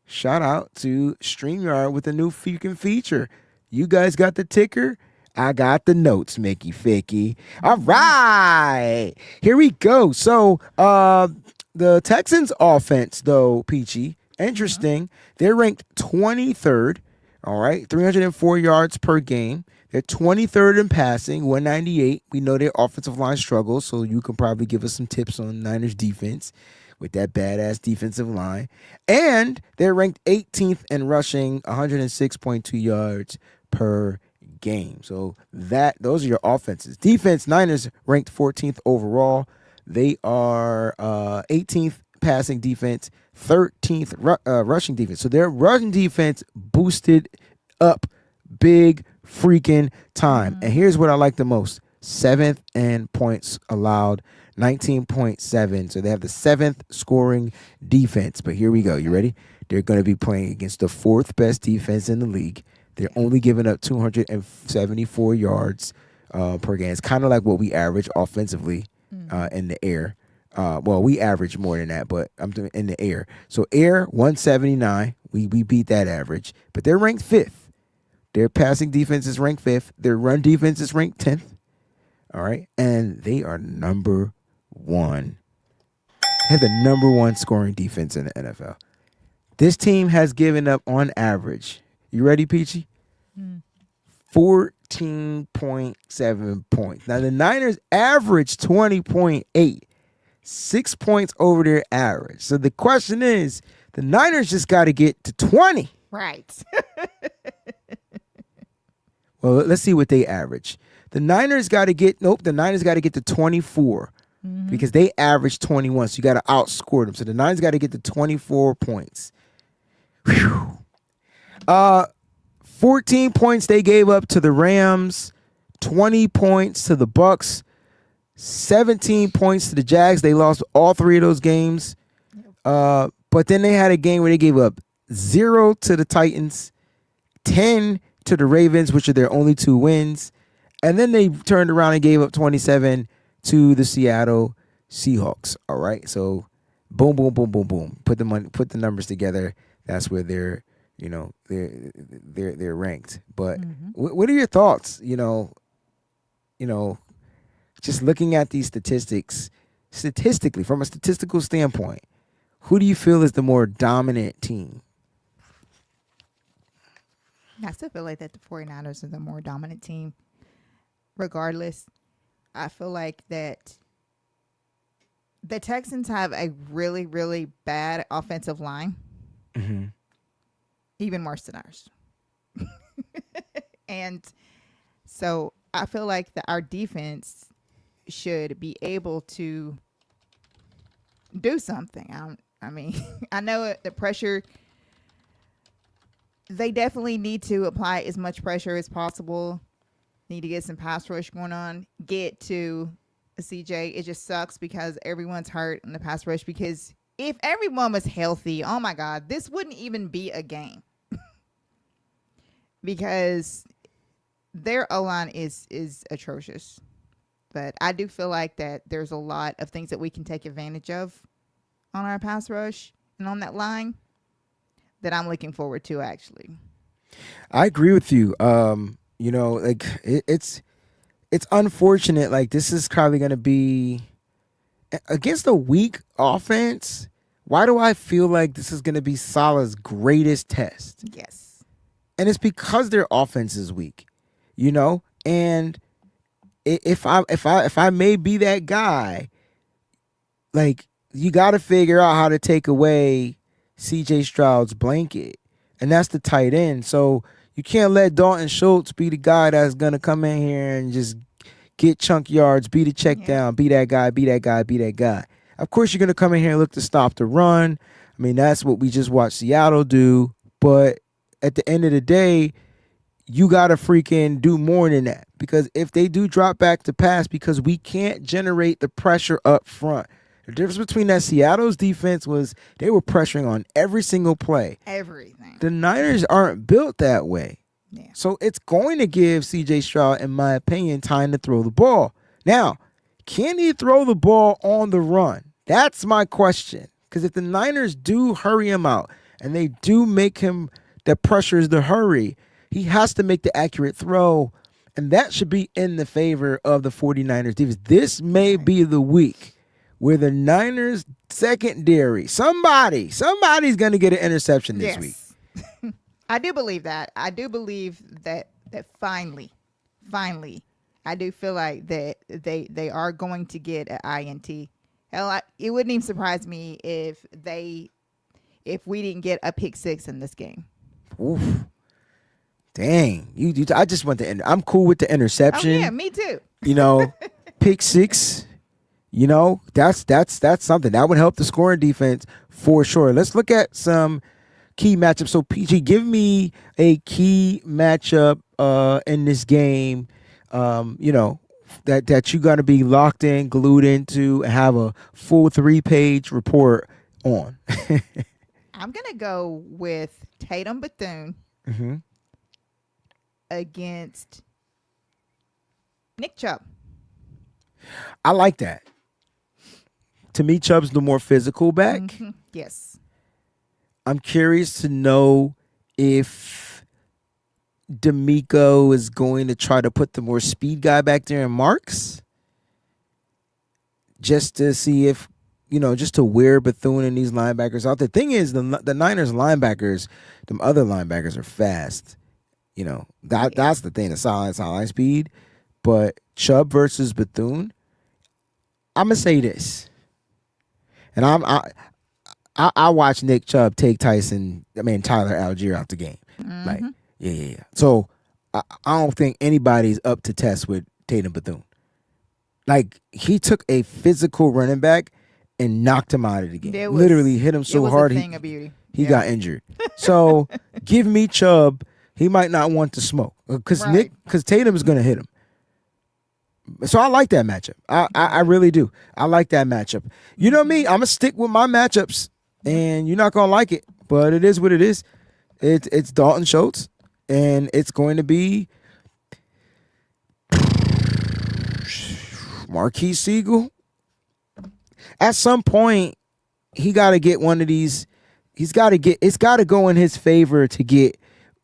Shout out to StreamYard with a new freaking feature. You guys got the ticker? I got the notes, Mickey Ficky. All right. Here we go. So the Texans offense, though, Peachy, interesting. They're ranked 23rd. All right. 304 yards per game. They're 23rd in passing, 198. We know their offensive line struggles, so you can probably give us some tips on Niners defense with that badass defensive line. And they're ranked 18th in rushing, 106.2 yards per game. So those are your offenses. Defense, Niners ranked 14th overall. They are 18th passing defense, 13th rushing defense. So their rushing defense boosted up big freaking time. And here's what I like the most. 7th in points allowed, 19.7. So they have the 7th scoring defense. But here we go. You ready? They're going to be playing against the 4th best defense in the league. They're only giving up 274 yards per game. It's kind of like what we average offensively in the air. Well, we average more than that, but I'm doing in the air. So air 179. We beat that average, but they're ranked 5th. Their passing defense is ranked 5th. Their run defense is ranked 10th. All right. And they are number 1. They have the number 1 scoring defense in the NFL. This team has given up on average. You ready, Peachy? 14.7 points. Now, the Niners average 20.8. 6 points over their average. So the question is, the Niners just got to get to 20. Right. Well, let's see what they average. The Niners got to get to 24 because they average 21. So you got to outscore them. So the Niners got to get to 24 points. Whew. 14 points they gave up to the Rams, 20 points to the Bucks, 17 points to the Jags. They lost all 3 of those games. But then they had a game where they gave up 0 to the Titans, 10 to the Ravens, which are their only 2 wins. And then they turned around and gave up 27 to the Seattle Seahawks. All right. So boom, boom, boom, boom, boom. Put the numbers together. That's where they're ranked. But what are your thoughts? Just looking at these statistically, from a statistical standpoint, who do you feel is the more dominant team? I still feel like that the 49ers are the more dominant team. Regardless, I feel like that the Texans have a really, really bad offensive line. Even worse than ours. And so I feel like that our defense should be able to do something. I mean, I know the pressure, they definitely need to apply as much pressure as possible. Need to get some pass rush going on. Get to CJ. It just sucks because everyone's hurt in the pass rush, because if everyone was healthy, oh my God, this wouldn't even be a game. Because their O-line is atrocious. But I do feel like that there's a lot of things that we can take advantage of on our pass rush and on that line that I'm looking forward to, actually. I agree with you. Like it's unfortunate. Like, this is probably going to be against a weak offense. Why do I feel like this is going to be Salah's greatest test? Yes. And it's because their offense is weak, and if I may be that guy, like, you got to figure out how to take away C.J. Stroud's blanket, and that's the tight end. So you can't let Dalton Schultz be the guy that's gonna come in here and just get chunk yards, be the check down, be that guy, be that guy, be that guy. Of course, you're gonna come in here and look to stop the run. I mean, that's what we just watched Seattle do. But at the end of the day, you got to freaking do more than that. Because if they do drop back to pass, because we can't generate the pressure up front. The difference between that Seattle's defense was they were pressuring on every single play. Everything. The Niners aren't built that way. Yeah. So it's going to give C.J. Stroud, in my opinion, time to throw the ball. Now, can he throw the ball on the run? That's my question. Because if the Niners do hurry him out and they do make him that pressures the hurry, he has to make the accurate throw, and that should be in the favor of the 49ers defense. This may be the week where the Niners secondary, somebody's going to get an interception this week. I do believe that. I do believe that finally, I do feel like that they are going to get an INT. Hell, it wouldn't even surprise me if we didn't get a pick six in this game. Oof. Dang, I just want the end. I'm cool with the interception. Oh yeah, me too. Pick six. That's something that would help the scoring defense for sure. Let's look at some key matchups. So PG, give me a key matchup in this game. That you got to be locked in, glued into, and have a full 3-page report on. I'm gonna go with Tatum Bethune. Mm-hmm. Against Nick Chubb. I like that. To me, Chubb's the more physical back. Mm-hmm. Yes. I'm curious to know if D'Amico is going to try to put the more speed guy back there in Marks. Just to see if, just to wear Bethune and these linebackers out. The thing is, the Niners linebackers, them other linebackers are fast. That's the thing, the sideline speed. But Chubb versus Bethune, I'm gonna say this, and I watched Nick Chubb take Tyler Algier out the game. Mm-hmm. Like, yeah. So I don't think anybody's up to test with Tatum Bethune. Like, he took a physical running back and knocked him out of the game. Literally hit him so hard he got injured. So give me Chubb. He might not want to smoke because Tatum is going to hit him. So I like that matchup. I really do. I like that matchup. You know me, I'm going to stick with my matchups, and you're not going to like it, but it is what it is. It's Dalton Schultz, and it's going to be Marquise Siegel. At some point, he got to get one of these. It's got to go in his favor to get,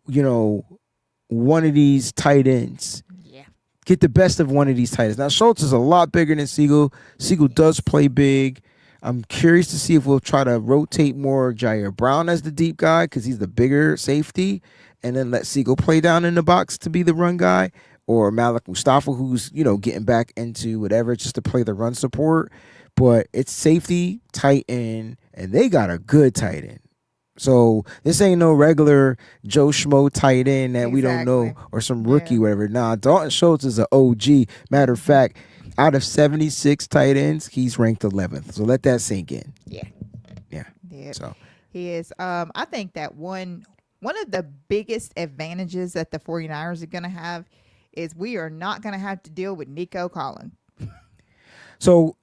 one of these tight ends. Yeah. Get the best of one of these tight ends. Now, Schultz is a lot bigger than Siegel. Siegel does play big. I'm curious to see if we'll try to rotate more Jair Brown as the deep guy because he's the bigger safety, and then let Siegel play down in the box to be the run guy, or Malik Mustafa, who's, getting back into whatever just to play the run support. But it's safety, tight end, and they got a good tight end. So this ain't no regular Joe Schmo tight end that we don't know, or some rookie, whatever. Nah, Dalton Schultz is an OG. Matter of fact, out of 76 tight ends, he's ranked 11th. So let that sink in. Yeah. So he is. I think that one of the biggest advantages that the 49ers are going to have is we are not going to have to deal with Nico Collins. So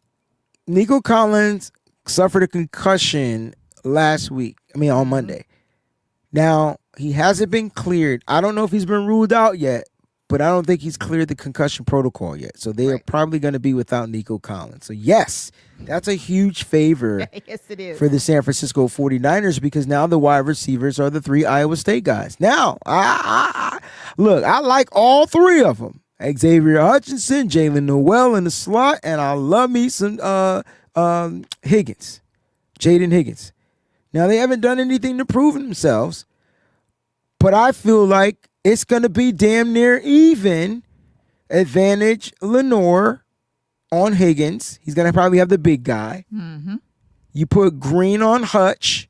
Nico Collins suffered a concussion on Monday. Now, he hasn't been cleared. I don't know if he's been ruled out yet, but I don't think he's cleared the concussion protocol yet. So they are probably going to be without Nico Collins. So, yes, that's a huge favor Yes, it is. for the San Francisco 49ers because now the wide receivers are the 3 Iowa State guys. Now, look, I like all 3 of them. Xavier Hutchinson, Jalen Noel in the slot, and I love me some Higgins, Jaden Higgins. Now, they haven't done anything to prove themselves, but I feel like it's going to be damn near even advantage Lenore on Higgins. He's going to probably have the big guy. Mm-hmm. You put Green on Hutch,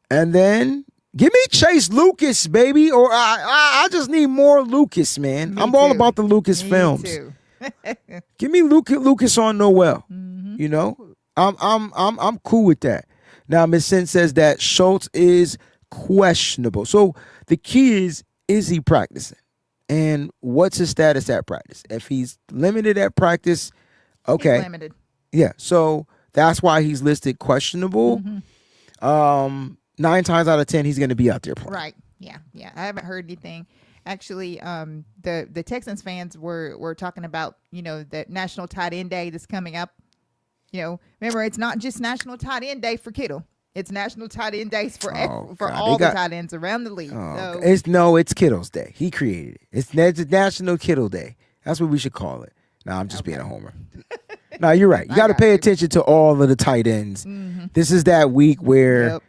and then give me Chase Lucas, baby, or I just need more Lucas, man. I'm all about the Lucas films. Too. Give me Lucas on Noel. Mm-hmm. You know, I'm cool with that. Now, Ms. Sin says that Schultz is questionable. So the key is he practicing? And what's his status at practice? If he's limited at practice, okay. He's limited. Yeah, so that's why he's listed questionable. Mm-hmm. 9 times out of 10, he's going to be out there playing. Right. Yeah. I haven't heard anything. Actually, the Texans fans were talking about, the National Tight End Day that's coming up. Remember, it's not just National Tight End Day for Kittle. It's National Tight End Days for all the tight ends around the league. So. It's Kittle's Day. He created it. It's National Kittle Day. That's what we should call it. No, I'm just being a homer. No, you're right. You got to pay attention to all of the tight ends. Mm-hmm. This is that week where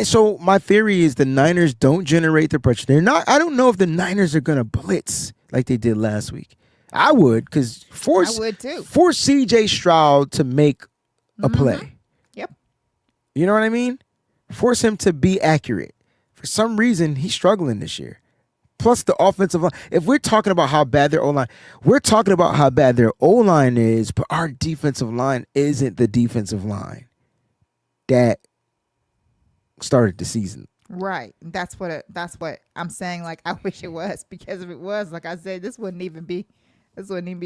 so my theory is the Niners don't generate the pressure. I don't know if the Niners are going to blitz like they did last week. I would, because force CJ Stroud to make a play. Yep. You know what I mean? Force him to be accurate. For some reason, he's struggling this year. Plus the offensive line. If we're talking about how bad their O-line, we're talking about how bad their O-line is, but our defensive line isn't the defensive line that started the season. Right. That's what I'm saying. Like, I wish it was, because if it was, like I said, this wouldn't even be a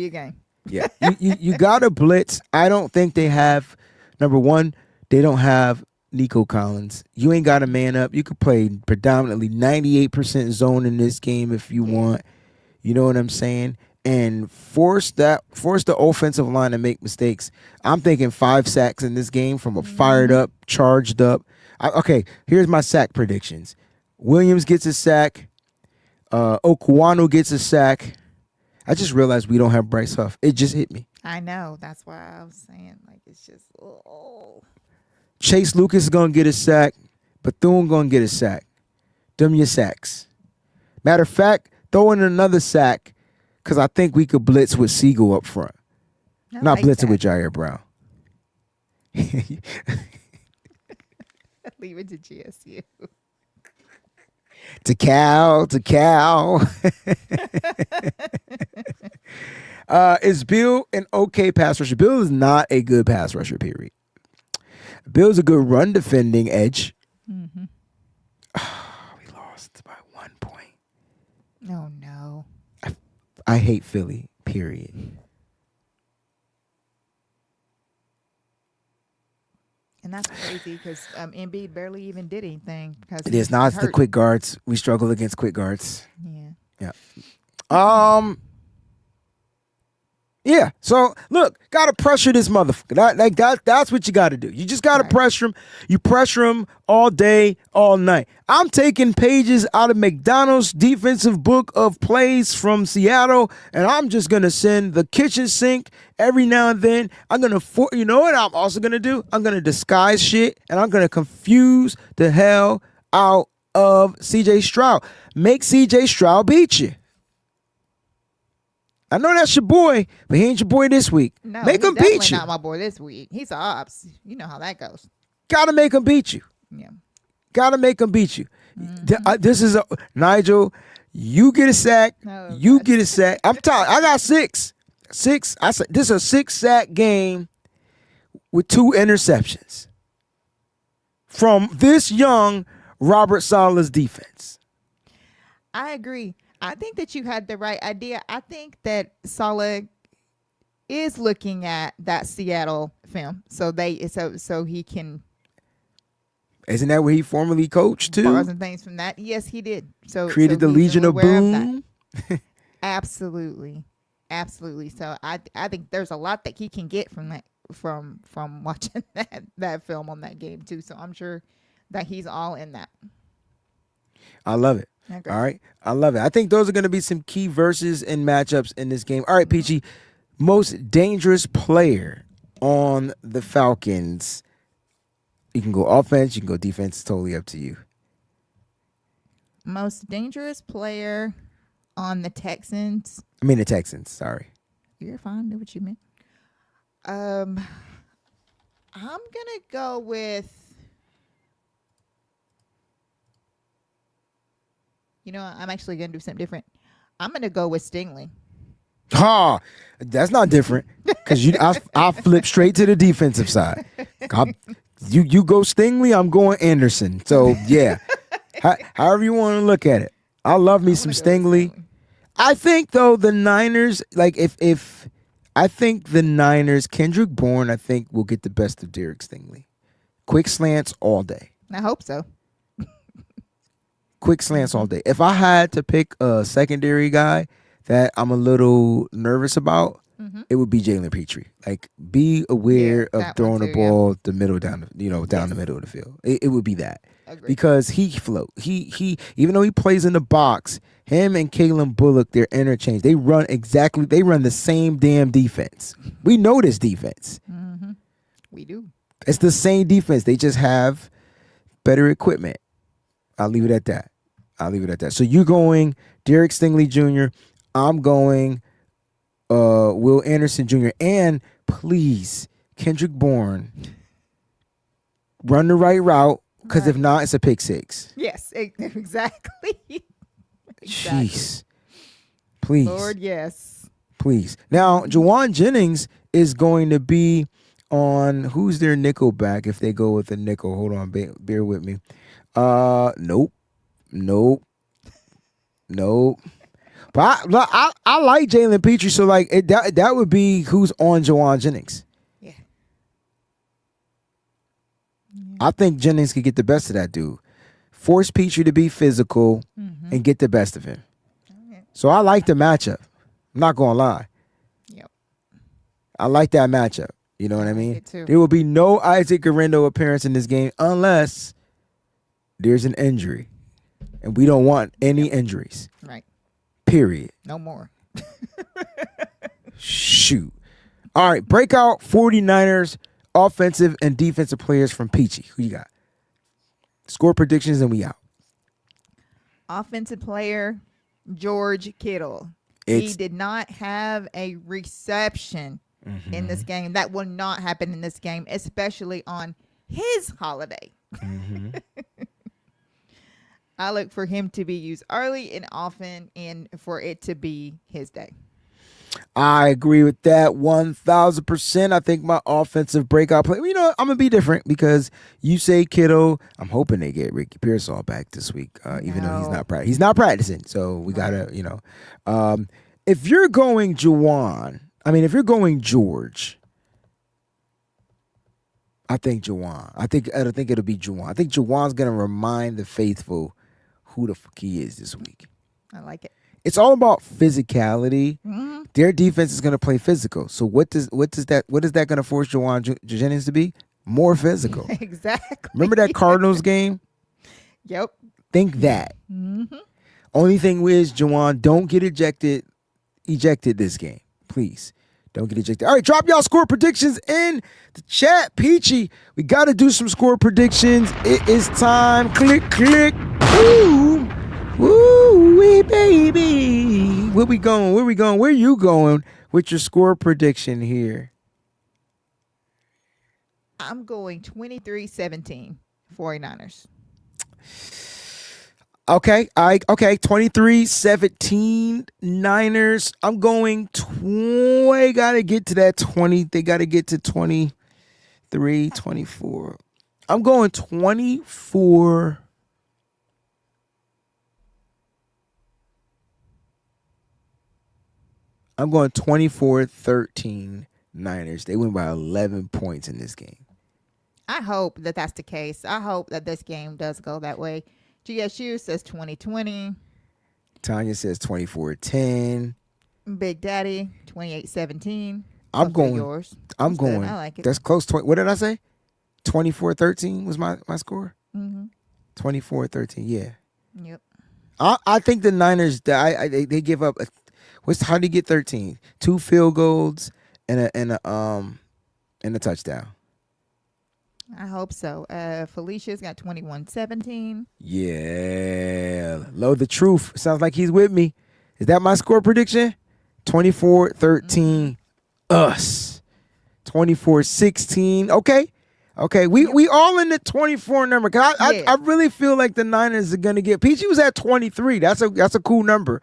game. Yeah. you got to blitz. I don't think they have, number one, they don't have Nico Collins. You ain't got to man up. You could play predominantly 98% zone in this game if you want. You know what I'm saying? And force the offensive line to make mistakes. I'm thinking 5 sacks in this game from a fired up, charged up. Okay, here's my sack predictions. Williams gets a sack. Okuanu gets a sack. I just realized we don't have Bryce Huff. It just hit me. I know. That's why I was saying, like, it's just, Chase Lucas is going to get a sack. Bethune going to get a sack. Them your sacks. Matter of fact, throw in another sack because I think we could blitz with Siegel up front. Not like blitzing with Jair Brown. Leave it to GSU. To Cal. Is Bill an okay pass rusher? Bill is not a good pass rusher, period. Bill's a good run defending edge. Mm-hmm. We lost by 1 point. Oh, no. I hate Philly, period. And that's crazy because Embiid barely even did anything. It is not the quick guards. We struggle against quick guards. Yeah. Yeah. So look, gotta pressure this motherfucker. That's what you gotta do. You just gotta pressure him. You pressure him all day, all night. I'm taking pages out of McDonald's defensive book of plays from Seattle, and I'm just gonna send the kitchen sink every now and then. You know what I'm also gonna do? I'm gonna disguise shit, and I'm gonna confuse the hell out of CJ Stroud. Make CJ Stroud beat you. I know that's your boy, but he ain't your boy this week. No, make him beat you. Not my boy this week. He's ops. You know how that goes. Gotta make him beat you. Yeah. Gotta make him beat you. Mm-hmm. This is Nigel. You get a sack. Oh, you get a sack. I'm tired. I got 6. I said this is a 6-sack game with 2 interceptions from this young Robert Saleh's defense. I agree. I think that you had the right idea. I think that Saleh is looking at that Seattle film, so he can Isn't that where he formerly coached too? Bars and things from that. Yes, he did. Created the he's Legion of aware Boom. that. Absolutely. So I think there's a lot that he can get from that from watching that film on that game too. So I'm sure that he's all in that. I love it. Okay. All right. I love it. I think those are going to be some key verses and matchups in this game. All right, Peachy. Most dangerous player on the Falcons. You can go offense, you can go defense. It's totally up to you. Most dangerous player on the Texans. The Texans. Sorry. You're fine. Knew what you meant. I'm gonna go with. I'm actually gonna do something different. I'm gonna go with Stingley. Ha! That's not different because I flip straight to the defensive side. You go Stingley, I'm going Anderson. So yeah, however you want to look at it. I love me some Stingley. I think though the Niners, like if I think the Niners, Kendrick Bourne, I think will get the best of Derek Stingley. Quick slants all day. I hope so. Quick slants all day. If I had to pick a secondary guy that I'm a little nervous about, it would be Jalen Petrie. Like, be aware of throwing the ball the middle down the middle of the field. It would be that. Agreed. Because he float. He even though he plays in the box, him and Kalen Bullock, they're interchanged. They run the same damn defense. We know this defense. We do. It's the same defense. They just have better equipment. I'll leave it at that. So you're going Derek Stingley Jr. I'm going Will Anderson Jr. And please, Kendrick Bourne, run the right route, because if not, it's a pick six. Yes, exactly. Jeez. Please. Lord, yes. Please. Now, Jawan Jennings is going to be on, who's their nickel back if they go with a nickel? Hold on, bear with me. Nope. But I like Jalen Petrie, so like that would be who's on Jawan Jennings. Yeah. I think Jennings could get the best of that dude. Force Petrie to be physical and get the best of him. Okay. So I like the matchup. I'm not gonna lie. Yep. I like that matchup. You know what I mean? it too. There will be no Isaac Guerrero appearance in this game unless there's an injury. And we don't want any injuries. Right. Period. No more. Shoot. All right. Breakout 49ers offensive and defensive players from Peachy. Who you got? Score predictions and we out. Offensive player, George Kittle. He did not have a reception in this game. That will not happen in this game, especially on his holiday. I look for him to be used early and often and for it to be his day. I agree with that 1,000%. I think my offensive breakout play, I'm going to be different because you say Kittle. I'm hoping they get Ricky Pearsall back this week, even though he's not practicing. So we got to, if you're going if you're going George, I think Juwan. I think it'll be Juwan. I think Juwan's going to remind the faithful who the fuck he is this week. I like it. It's all about physicality. Their defense is going to play physical. So what is that going to force Jawan Jennings to be? More physical. Exactly. Remember that Cardinals game? Yep. Think that. Only thing is, Jawan, don't get ejected this game. Please. Don't get ejected. All right, drop y'all score predictions in the chat. Peachy, we got to do some score predictions. It is time. Click, click. Woo. Woo, wee, baby. Where we going? Where you going with your score prediction here? I'm going 23-17 49ers. Okay. 23-17 Niners. I'm going got to get to that 20. They got to get to 23, 24. I'm going 24. I'm going 24-13 Niners. They win by 11 points in this game. I hope that that's the case. I hope that this game does go that way. GSU says 2020. Tanya says 24-10. Big Daddy 28-17. I'm Close to going. yours. I'm That's good. going. I like it. That's close. What did I say? 24-13 was my score. 24-13. Yeah. Yep. I think the Niners. They give up. How do you get 13? 2 field goals and a touchdown. I hope so. Felicia's got 21-17. Yeah. Low the truth. Sounds like he's with me. Is that my score prediction? 24-13 us. 24-16. Okay. We all in the 24 number. I really feel like the Niners are gonna get. Peachy was at 23. That's a cool number.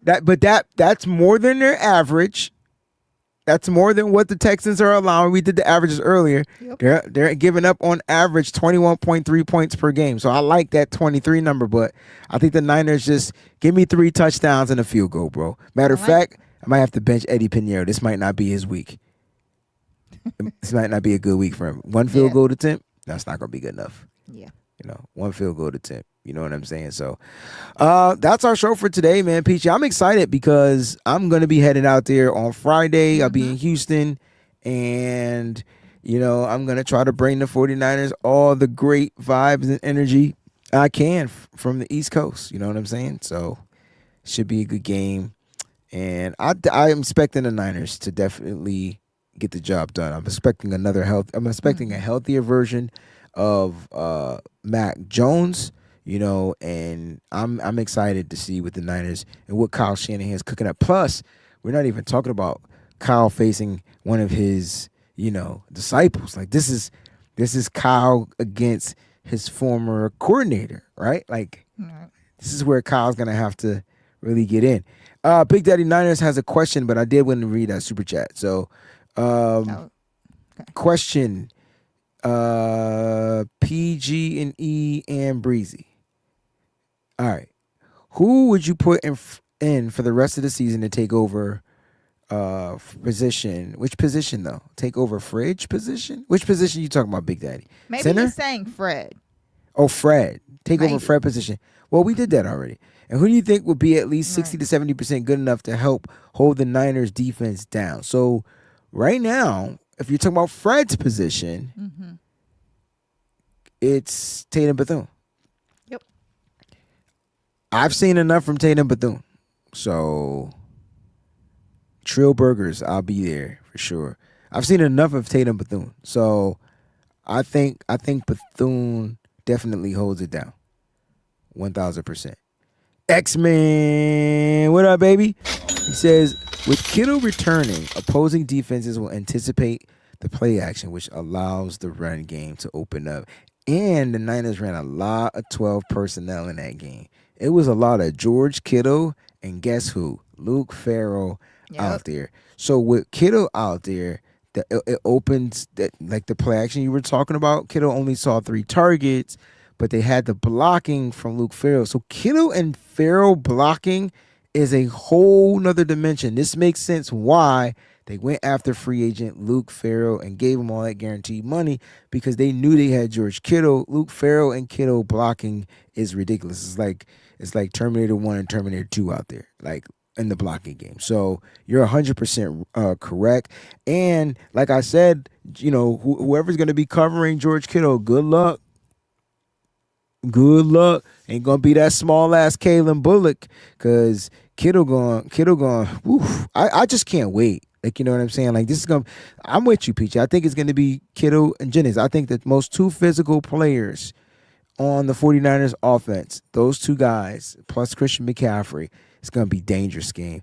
That's more than their average. That's more than what the Texans are allowing. We did the averages earlier. Yep. They're giving up on average 21.3 points per game. So I like that 23 number, but I think the Niners just give me 3 touchdowns and a field goal, bro. Matter of fact, I might have to bench Eddie Pinheiro. This might not be his week. This might not be a good week for him. 1 field goal attempt, that's not going to be good enough. Yeah. 1 field goal attempt. You know what I'm saying? So that's our show for today, man. Peachy, I'm excited because I'm going to be headed out there on Friday. I'll be in Houston, and, I'm going to try to bring the 49ers all the great vibes and energy I can from the East Coast. You know what I'm saying? So should be a good game. And I'm expecting the Niners to definitely get the job done. I'm expecting a healthier version of Mac Jones. And I'm excited to see what the Niners and what Kyle Shanahan's cooking up. Plus, we're not even talking about Kyle facing one of his, disciples. Like this is Kyle against his former coordinator, right? Like this is where Kyle's gonna have to really get in. Big Daddy Niners has a question, but I did want to read that super chat. So, question: PG and E and Breezy. All right, who would you put in for the rest of the season to take over position? Which position though? Take over Fridge position? Which position you talking about, Big Daddy? Maybe Center? he's saying Fred. Oh, Fred. Take over Fred position. Well, we did that already. And who do you think would be at least 60 to 70% good enough to help hold the Niners defense down? So right now, if you're talking about Fred's position, it's Tatum Bethune. Yep. I've seen enough from Tatum Bethune. So Trill Burgers, I'll be there for sure. I've seen enough of Tatum Bethune. So I think Bethune definitely holds it down. 1,000%. X-Men, what up, baby? He says, with Kittle returning, opposing defenses will anticipate the play action, which allows the run game to open up. And the Niners ran a lot of 12 personnel in that game. It was a lot of George Kittle and guess who? Luke Farrell out there. So with Kittle out there, it opens that, like the play action you were talking about. Kittle only saw 3 targets, but they had the blocking from Luke Farrell. So Kittle and Farrell blocking is a whole nother dimension. This makes sense why they went after free agent Luke Farrell and gave him all that guaranteed money, because they knew they had George Kittle. Luke Farrell and Kittle blocking is ridiculous. It's like Terminator 1 and Terminator 2 out there, like in the blocking game. So you're 100% correct. And like I said, whoever's going to be covering George Kittle, good luck. Good luck. Ain't gonna be that small ass Kalen Bullock, because Kittle going. Woof. I just can't wait. Like, you know what I'm saying? Like, this is gonna. I'm with you, Peachy. I think it's gonna be Kittle and Jennings. I think that most 2 physical players on the 49ers offense, those 2 guys plus Christian McCaffrey, it's gonna be a dangerous game.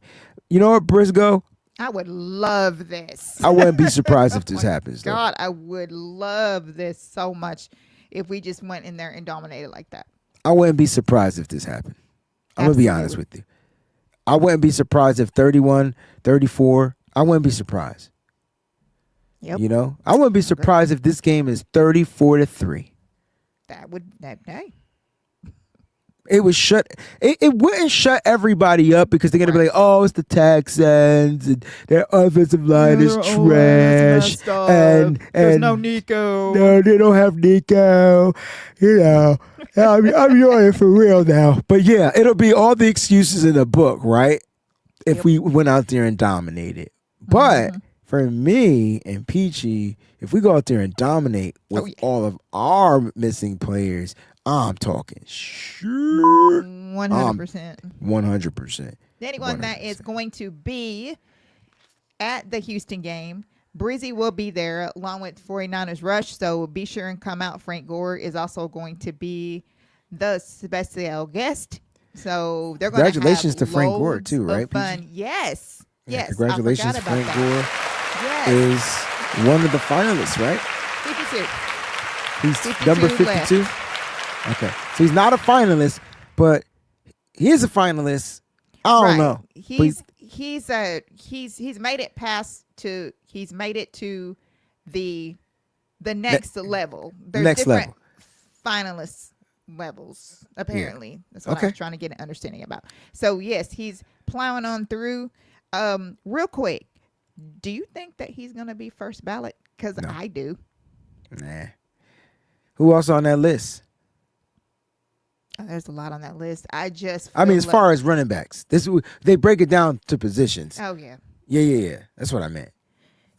You know what, Briscoe? I would love this. I wouldn't be surprised if this happens. God, I would love this so much if we just went in there and dominated like that. I wouldn't be surprised if this happened. I'm going to be honest with you. I wouldn't be surprised if 31, 34, I wouldn't be surprised. Yep. I wouldn't be surprised if this game is 34-3. Hey. It would shut. It wouldn't shut everybody up because they're gonna be like, "Oh, it's the Texans and their offensive line is trash." And there's no Nico. No, they don't have Nico. You know, I'm doing it for real now. But yeah, it'll be all the excuses in the book, right? If we went out there and dominated. But for me and Peachy, if we go out there and dominate with all of our missing players, I'm talking sure 100%. 100%. Anyone that is going to be at the Houston game, Breezy will be there along with 49ers Rush, so be sure and come out. Frank Gore is also going to be the special guest. So they're going to have congratulations to Frank Gore too, right? Fun. Yes. Yeah, yes. Congratulations, Frank Gore is one of the finalists, right? 52. He's 52 number 52. left. Okay, so he's not a finalist, but he is a finalist. I don't know. He's made it past to the next level. There's next different level. finalist levels, apparently. That's what I was trying to get an understanding about. So yes, he's plowing on through. Real quick, do you think that he's gonna be first ballot? Because I do. Nah. Who else on that list? There's a lot on that list. I mean, as far as running backs, they break it down to positions. Oh yeah. Yeah. That's what I meant.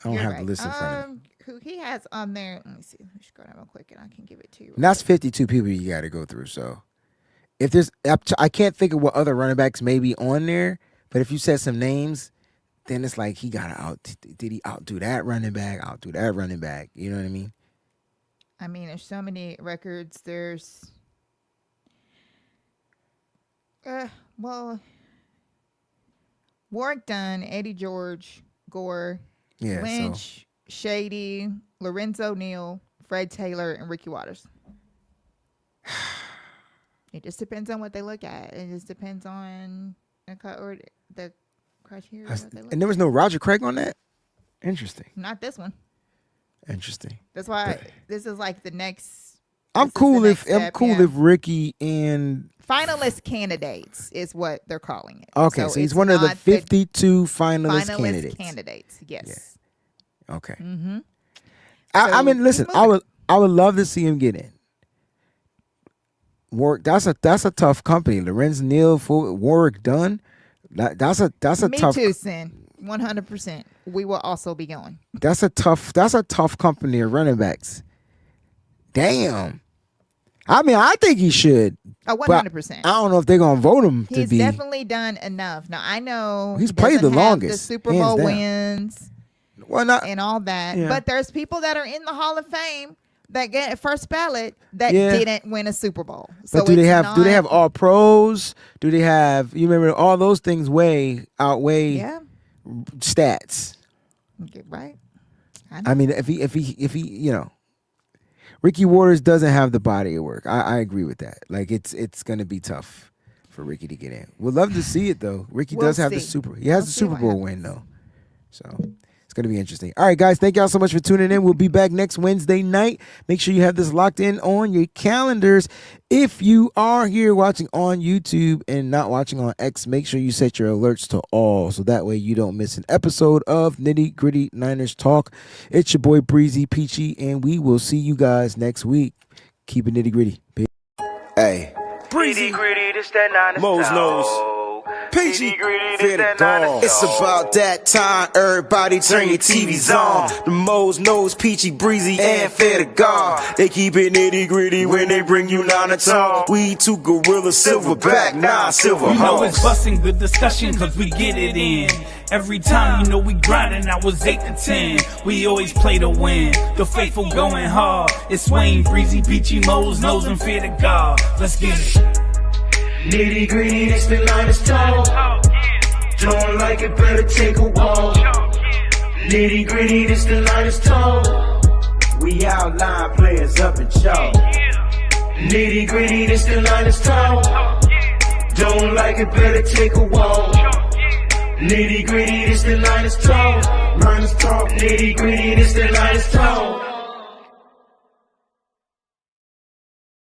I don't have right. the list in front of me. Who he has on there? Let me see. Let me scroll down real quick, and I can give it to you. And that's 52 people you got to go through. So, if there's, I can't think of what other running backs may be on there. But if you said some names, then it's like did he outdo that running back? Outdo that running back? You know what I mean? I mean, there's so many records. There's, Warwick Dunn, Eddie George, Gore, Lynch, Shady, Lorenzo Neal, Fred Taylor, and Ricky Waters. It just depends on what they look at. It just depends on the criteria. And there was no Roger Craig on that? Interesting. Not this one. Interesting. That's why this is like the next. I'm cool if Ricky and finalist candidates is what they're calling it. Okay, so he's one of the 52 finalist candidates. Yes. Yeah. Okay. Mm-hmm. I mean, listen, I would love to see him get in. That's a tough company. Lorenz Neal, Warwick Dunn. That's a Me tough. Me too, Sin. 100%. We will also be going. That's a tough company of running backs. Damn. I mean, I think he should. 100%. I don't know if they're gonna vote him to be. He's definitely done enough. Now I know he's played the longest, the Super Bowl wins, and all that. Yeah. But there's people that are in the Hall of Fame that get first ballot that didn't win a Super Bowl. So but do they have all pros? Do they have? You remember all those things outweigh stats. Right. I mean, if he, you know, Ricky Waters doesn't have the body of work. I agree with that. Like it's gonna be tough for Ricky to get in. We'd love to see it though. Ricky does have the Super. He has the Super Bowl win though, so it's gonna be interesting. All right, guys, thank y'all so much for tuning in. We'll be back next Wednesday night. Make sure you have this locked in on your calendars. If you are here watching on YouTube and not watching on X, make sure you set your alerts to all so that way you don't miss an episode of Nitty Gritty Niners Talk. It's your boy Breezy Peachy, and we will see you guys next week. Keep it nitty gritty. Hey. Breezy, gritty, this that Niners Mo's talk. nose. Peachy, this that Niners it's about that time, everybody turn your TVs on. The Mo's knows Peachy, Breezy, and Fair to God. They keep it nitty gritty when they bring you Niner Talk. We two gorilla silverback, silver You know hawks. it's busting the discussion cause we get it in. Every time you know we grinding, I was 8 to 10. We always play to win. The faithful going hard. It's Wayne, Breezy, Peachy, Mo's nose, and Fear to God. Let's get it. Nitty gritty, it's the Niners talk. Don't like it, better take a walk. Nitty gritty, it's the Niners talk. We outline players up in chalk. Nitty gritty, it's the Niners talk. Don't like it, better take a walk. Nitty gritty, it's the Niners talk. Niners talk. Nitty gritty, it's the Niners talk.